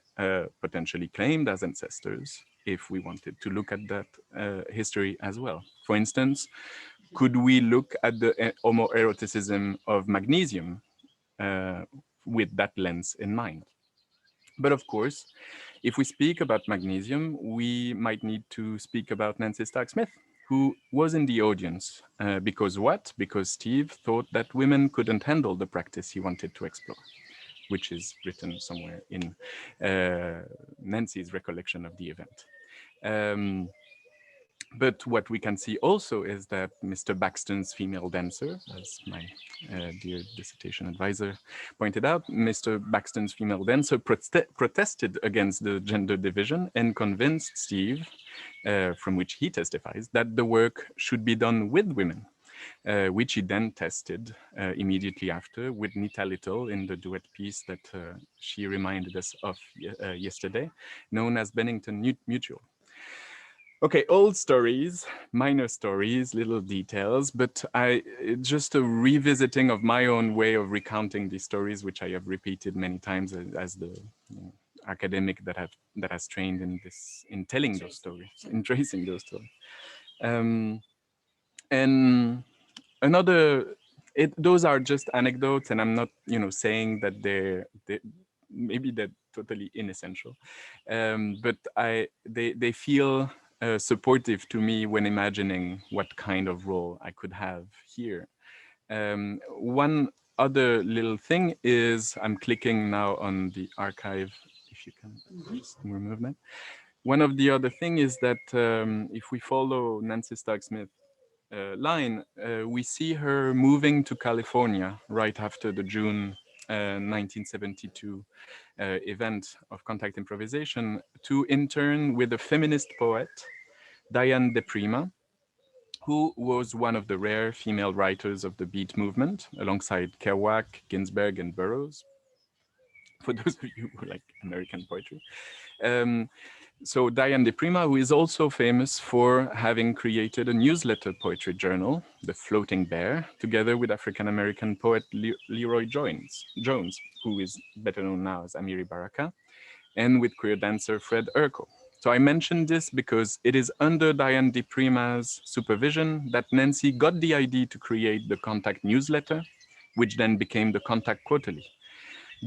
potentially claimed as ancestors if we wanted to look at that history as well. For instance, could we look at the homoeroticism of magnesium with that lens in mind? But of course, if we speak about magnesium, we might need to speak about Nancy Stark-Smith, who was in the audience. Because what? Because Steve thought that women couldn't handle the practice he wanted to explore, which is written somewhere in Nancy's recollection of the event. But what we can see also is that Mr. Baxton's female dancer, as my dear dissertation advisor pointed out, Mr. Baxton's female dancer protested against the gender division and convinced Steve, from which he testifies, that the work should be done with women, which he then tested immediately after with Nita Little in the duet piece that she reminded us of yesterday, known as Bennington Mutual. Okay, old stories, minor stories, little details, but just a revisiting of my own way of recounting these stories, which I have repeated many times as the academic that has trained in telling those stories, in tracing those stories. And those are just anecdotes, and I'm not, saying that maybe they're totally inessential, but they feel supportive to me when imagining what kind of role I could have here. One other little thing is, I'm clicking now on the archive, if you can just remove that. One of the other thing is that if we follow Nancy Stark-Smith line, we see her moving to California right after the June 1972 event of contact improvisation to intern with a feminist poet, Diane De Prima, who was one of the rare female writers of the Beat movement, alongside Kerouac, Ginsberg, and Burroughs, for those of you who like American poetry. So Diane De Prima, who is also famous for having created a newsletter poetry journal, The Floating Bear, together with African-American poet Leroy Jones, who is better known now as Amiri Baraka, and with queer dancer Fred Urkel. So I mentioned this because it is under Diane De Prima's supervision that Nancy got the idea to create the Contact newsletter, which then became the Contact Quarterly.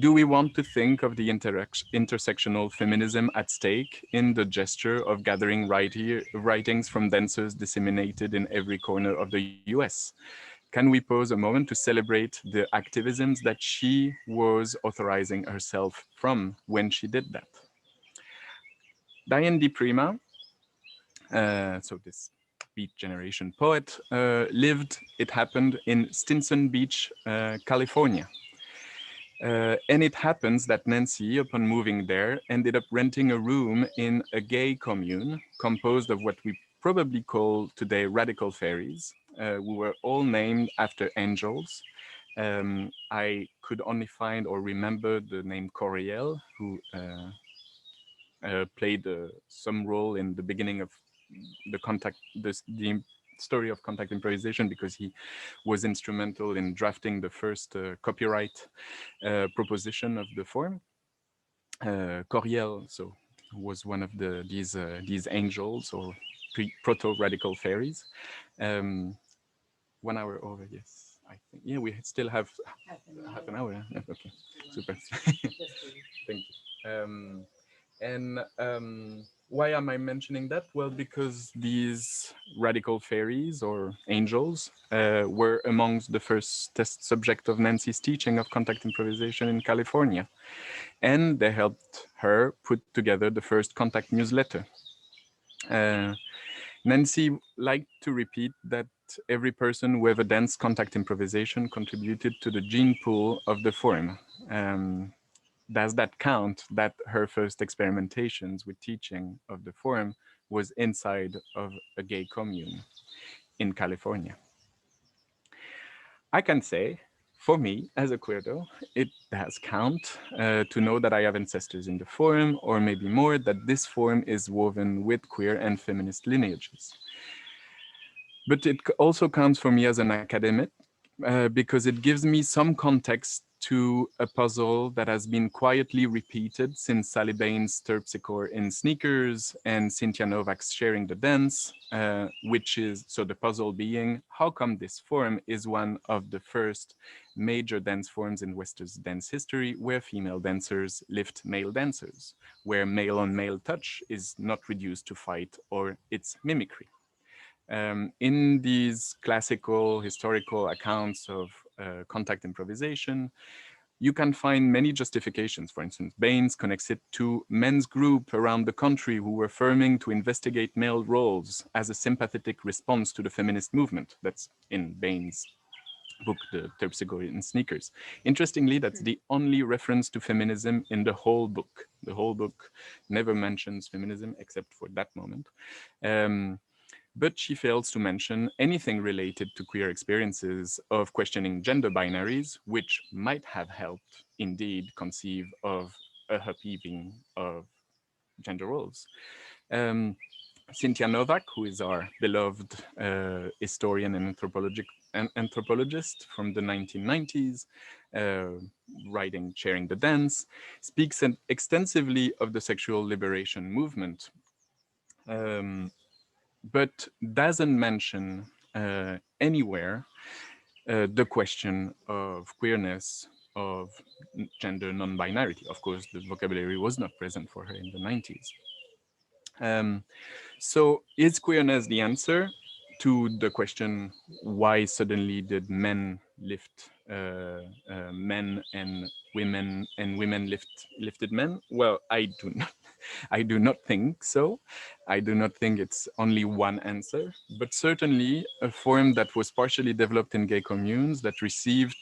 Do we want to think of the intersectional feminism at stake in the gesture of gathering writings from dancers disseminated in every corner of the US? Can we pause a moment to celebrate the activisms that she was authorizing herself from when she did that? Diane Di Prima, so this Beat Generation poet, it happened in Stinson Beach, California. And it happens that Nancy, upon moving there, ended up renting a room in a gay commune composed of what we probably call today radical fairies, who were all named after angels. I could only find or remember the name Coriel, who played some role in the beginning of the story of Contact Improvisation, because he was instrumental in drafting the first copyright proposition of the form. Coriel, so was one of these angels or proto-radical fairies. 1 hour over, yes, I think. Yeah, we still have half an hour. Yeah, okay, super. Thank you. Why am I mentioning that? Well, because these radical fairies or angels were amongst the first test subject of Nancy's teaching of Contact Improvisation in California. And they helped her put together the first Contact newsletter. Nancy liked to repeat that every person who ever danced Contact Improvisation contributed to the gene pool of the forum. Does that count that her first experimentations with teaching of the forum was inside of a gay commune in California? I can say, for me, as a queerdo, it does count to know that I have ancestors in the forum, or maybe more, that this forum is woven with queer and feminist lineages. But it also counts for me as an academic because it gives me some context to a puzzle that has been quietly repeated since Sally Bain's Terpsichore in Sneakers and Cynthia Novak's Sharing the Dance, which is, so the puzzle being, how come this form is one of the first major dance forms in Western dance history where female dancers lift male dancers, where male on male touch is not reduced to fight or its mimicry. In these classical historical accounts of contact improvisation, you can find many justifications. For instance, Baines connects it to men's group around the country who were firming to investigate male roles as a sympathetic response to the feminist movement. That's in Baines' book, The Terpsichore in Sneakers. Interestingly, that's the only reference to feminism in the whole book. The whole book never mentions feminism except for that moment. But she fails to mention anything related to queer experiences of questioning gender binaries, which might have helped indeed conceive of a upheaving of gender roles. Cynthia Novak, who is our beloved historian and anthropologist from the 1990s, writing Sharing the Dance, speaks extensively of the sexual liberation movement. But doesn't mention anywhere the question of queerness, of gender non-binarity. Of course, the vocabulary was not present for her in the 90s. So is queerness the answer to the question, why suddenly did men lift men and women lifted men? Well, I do not think so. I do not think it's only one answer, but certainly a form that was partially developed in gay communes that received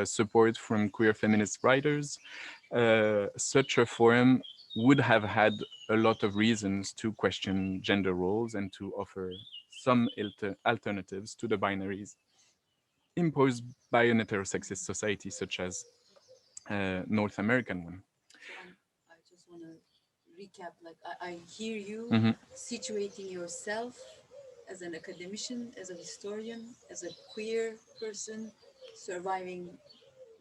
support from queer feminist writers. Such a form would have had a lot of reasons to question gender roles and to offer some alternatives to the binaries imposed by an heterosexist society such as North American one. I just want to recap. Like I hear you Mhm. situating yourself as an academician, as a historian, as a queer person, surviving,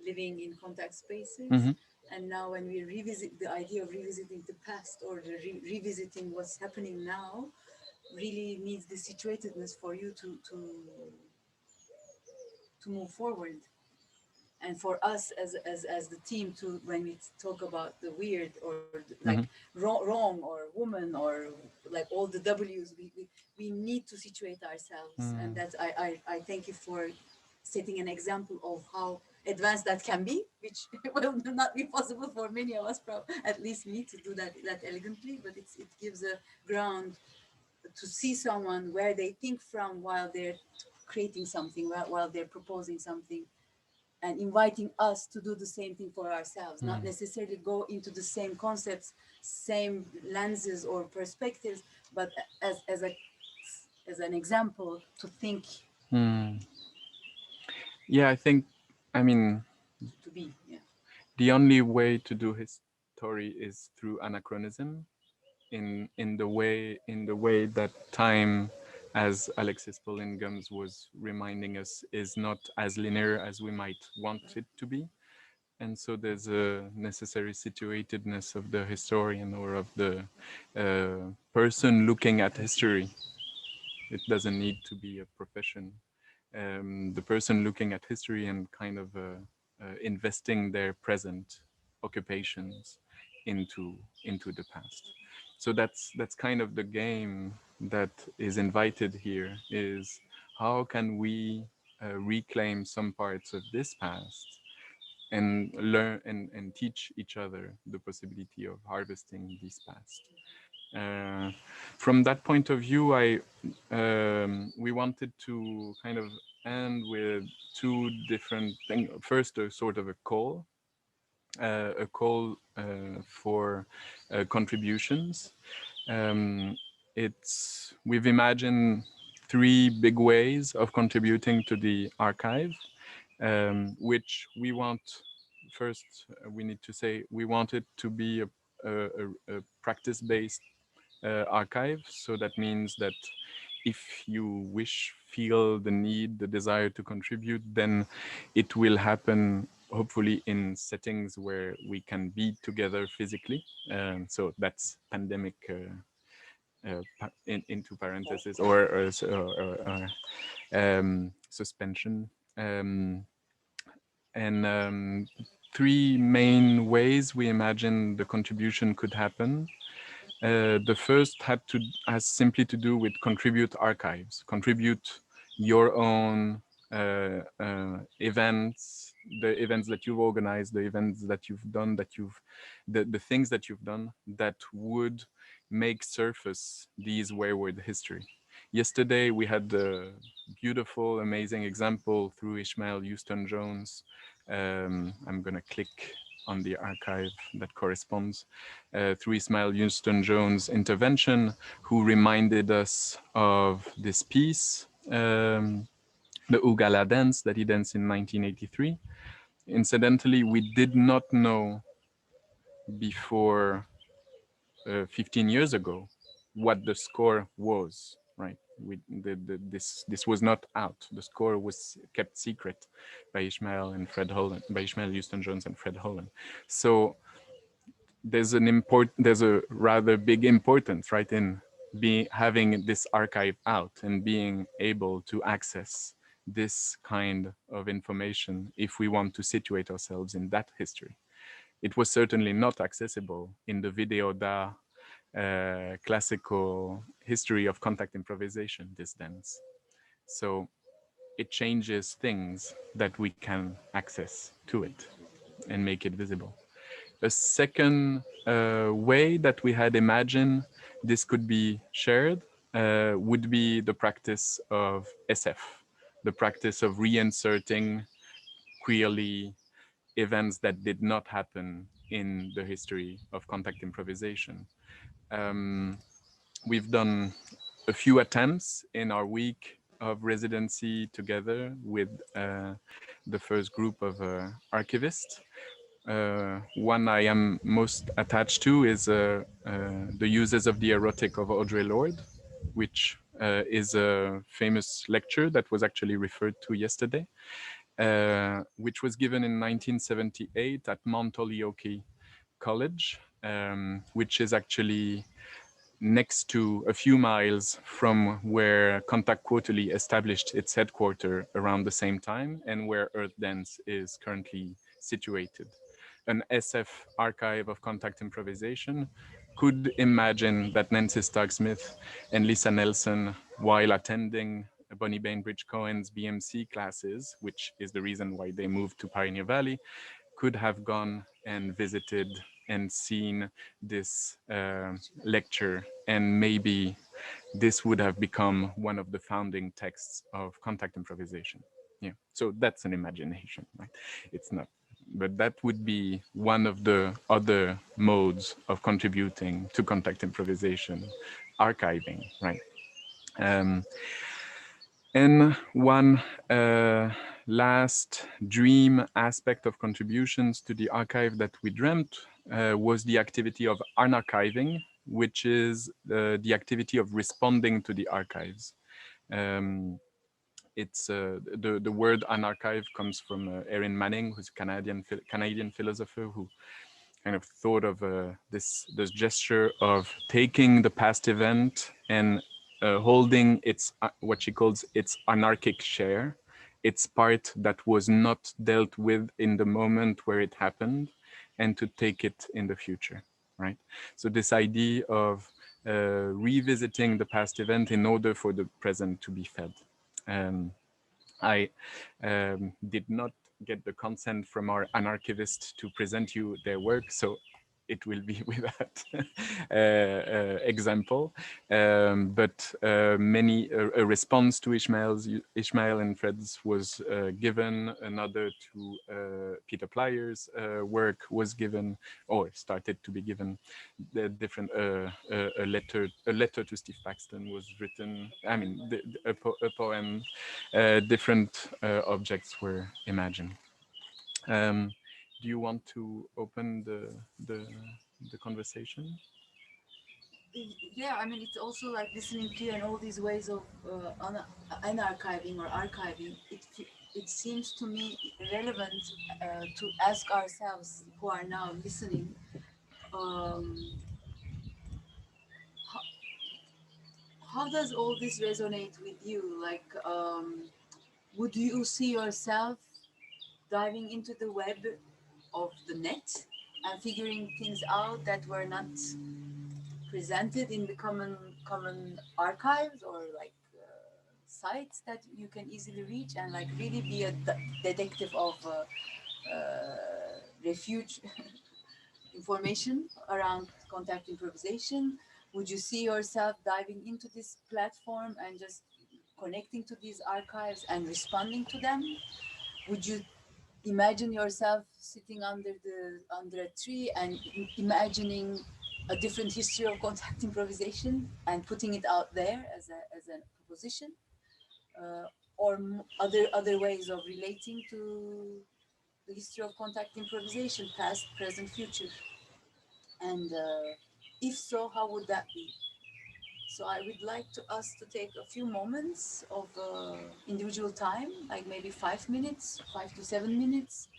living in contact spaces. Mhm. And now, when we revisit the idea of revisiting the past or the revisiting what's happening now, really needs the situatedness for you to move forward, and for us as the team to, when we talk about the weird or like Mhm. wrong or woman or like all the W's, we need to situate ourselves. And Mm. that's I thank you for setting an example of how advanced that can be, which will not be possible for many of us, at least me, to do that elegantly, but it gives a ground to see someone where they think from while they're creating something, while they're proposing something, and inviting us to do the same thing for ourselves, not necessarily go into the same concepts, same lenses or perspectives, but as an example to think, Mm. Yeah, I think, I mean, to be. Yeah. the only way to do his story is through anachronism, in the way that time, as Alexis Pauline Gumbs was reminding us, is not as linear as we might want it to be. And so there's a necessary situatedness of the historian or of the person looking at history. It doesn't need to be a profession. The person looking at history and kind of investing their present occupations into the past. So that's kind of the game that is invited here, is how can we reclaim some parts of this past and learn and teach each other the possibility of harvesting this past. From that point of view, we wanted to kind of end with two different things. First, a sort of a call for contributions. Um, we've imagined three big ways of contributing to the archive, which we want. First, we need to say we want it to be a practice-based archive. So that means that if you feel the need, the desire to contribute, then it will happen hopefully in settings where we can be together physically. So that's pandemic into parentheses, or suspension. And three main ways we imagine the contribution could happen. The first has simply to do with contribute archives, contribute your own events, the events that you've organized, the events that you've done, the things that you've done that would make surface these wayward history. Yesterday we had the beautiful, amazing example through Ishmael Houston Jones. I'm gonna click on the archive that corresponds through Ismail Houston Jones' intervention, who reminded us of this piece, the Ugala dance that he danced in 1983. Incidentally, we did not know before 15 years ago what the score was, right? This was not out. The score was kept secret by Ishmael and Fred Holland, by Ishmael Houston Jones and Fred Holland. So there's a rather big importance, right, in having this archive out and being able to access this kind of information if we want to situate ourselves in that history. It was certainly not accessible in the video da classical history of contact improvisation, this dance. So it changes things that we can access to it and make it visible. A second way that we had imagined this could be shared would be the practice of SF, the practice of reinserting queerly events that did not happen in the history of contact improvisation. We've done a few attempts in our week of residency together with the first group of archivists. one I am most attached to is The Uses of the Erotic of Audre Lorde, which is a famous lecture that was actually referred to yesterday, which was given in 1978 at Mount Holyoke College, which is actually next to a few miles from where Contact Quarterly established its headquarters around the same time and where Earth Dance is currently situated. An SF archive of contact improvisation could imagine that Nancy Stark-Smith and Lisa Nelson, while attending Bonnie Bainbridge Cohen's BMC classes, which is the reason why they moved to Pioneer Valley, could have gone and visited and seen this lecture, and maybe this would have become one of the founding texts of contact improvisation. Yeah, so that's an imagination, right? It's not, but that would be one of the other modes of contributing to contact improvisation, archiving, right? And one last dream aspect of contributions to the archive that we dreamt was the activity of unarchiving, which is the activity of responding to the archives. It's the word unarchive comes from Erin Manning, who's a Canadian philosopher who kind of thought of this gesture of taking the past event and holding its what she calls its anarchic share, its part that was not dealt with in the moment where it happened, and to take it in the future, right? So this idea of revisiting the past event in order for the present to be fed. I did not get the consent from our anarchivist to present you their work, so it will be with that example. But many a response to Ishmael and Fred's was given. Another to Peter Plyer's work was given, or started to be given. The different a letter to Steve Paxton was written. I mean, a poem. Different objects were imagined. Do you want to open the conversation? Yeah, I mean, it's also like listening to you and all these ways of unarchiving or archiving. It seems to me relevant to ask ourselves who are now listening, um, how, how does all this resonate with you? Like, would you see yourself diving into the web of the net and figuring things out that were not presented in the common archives or like sites that you can easily reach, and like really be a detective of refuge information around contact improvisation? Would you see yourself diving into this platform and just connecting to these archives and responding to them? Would you imagine yourself sitting under a tree and imagining a different history of contact improvisation and putting it out there as a proposition, or other ways of relating to the history of contact improvisation, past, present, future? And if so, how would that be? So I would like to us to take a few moments of individual time, like maybe 5 minutes, 5 to 7 minutes,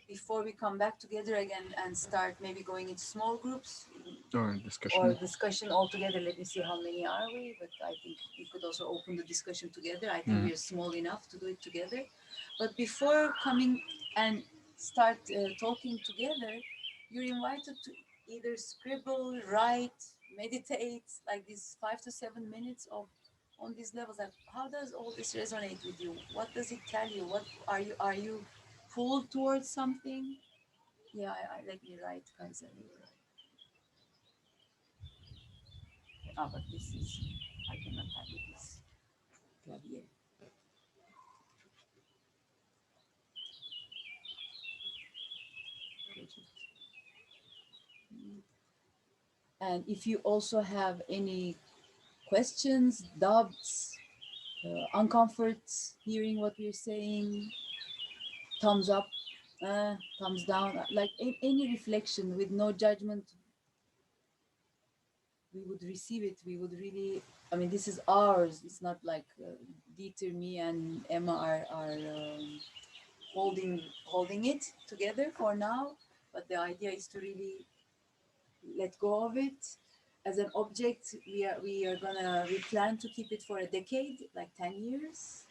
before we come back together again and start maybe going into small groups Or or discussion? discussion all together. Let me see how many are we, but I think we could also open the discussion together. I think we are small enough to do it together. But before coming and start talking together, you're invited to either scribble, write, meditate, like these 5 to 7 minutes of on these levels. Like, how does all this resonate with you? What does it tell you? What are you pulled towards something? Yeah, let me write, guys. But this is, I cannot type with this clavier. And if you also have any questions, doubts, uncomfort hearing what we're saying, thumbs up, Thumbs down. Like any reflection with no judgment, we would receive it. We would really. I mean, this is ours. It's not like Dieter, me, and Emma are holding it together for now. But the idea is to really let go of it as an object. We plan to keep it for a decade, like 10 years,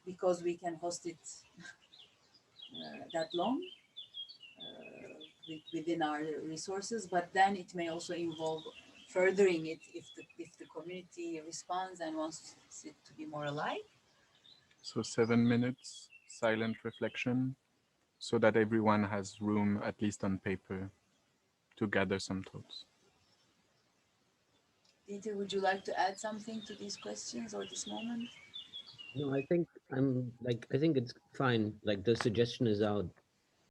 because we can host it that long within our resources. But then it may also involve furthering it if the community responds and wants it to be more alive. So 7 minutes silent reflection, so that everyone has room, at least on paper, to gather some thoughts. Dieter, would you like to add something to these questions or this moment? No, I think I think it's fine. Like the suggestion is out.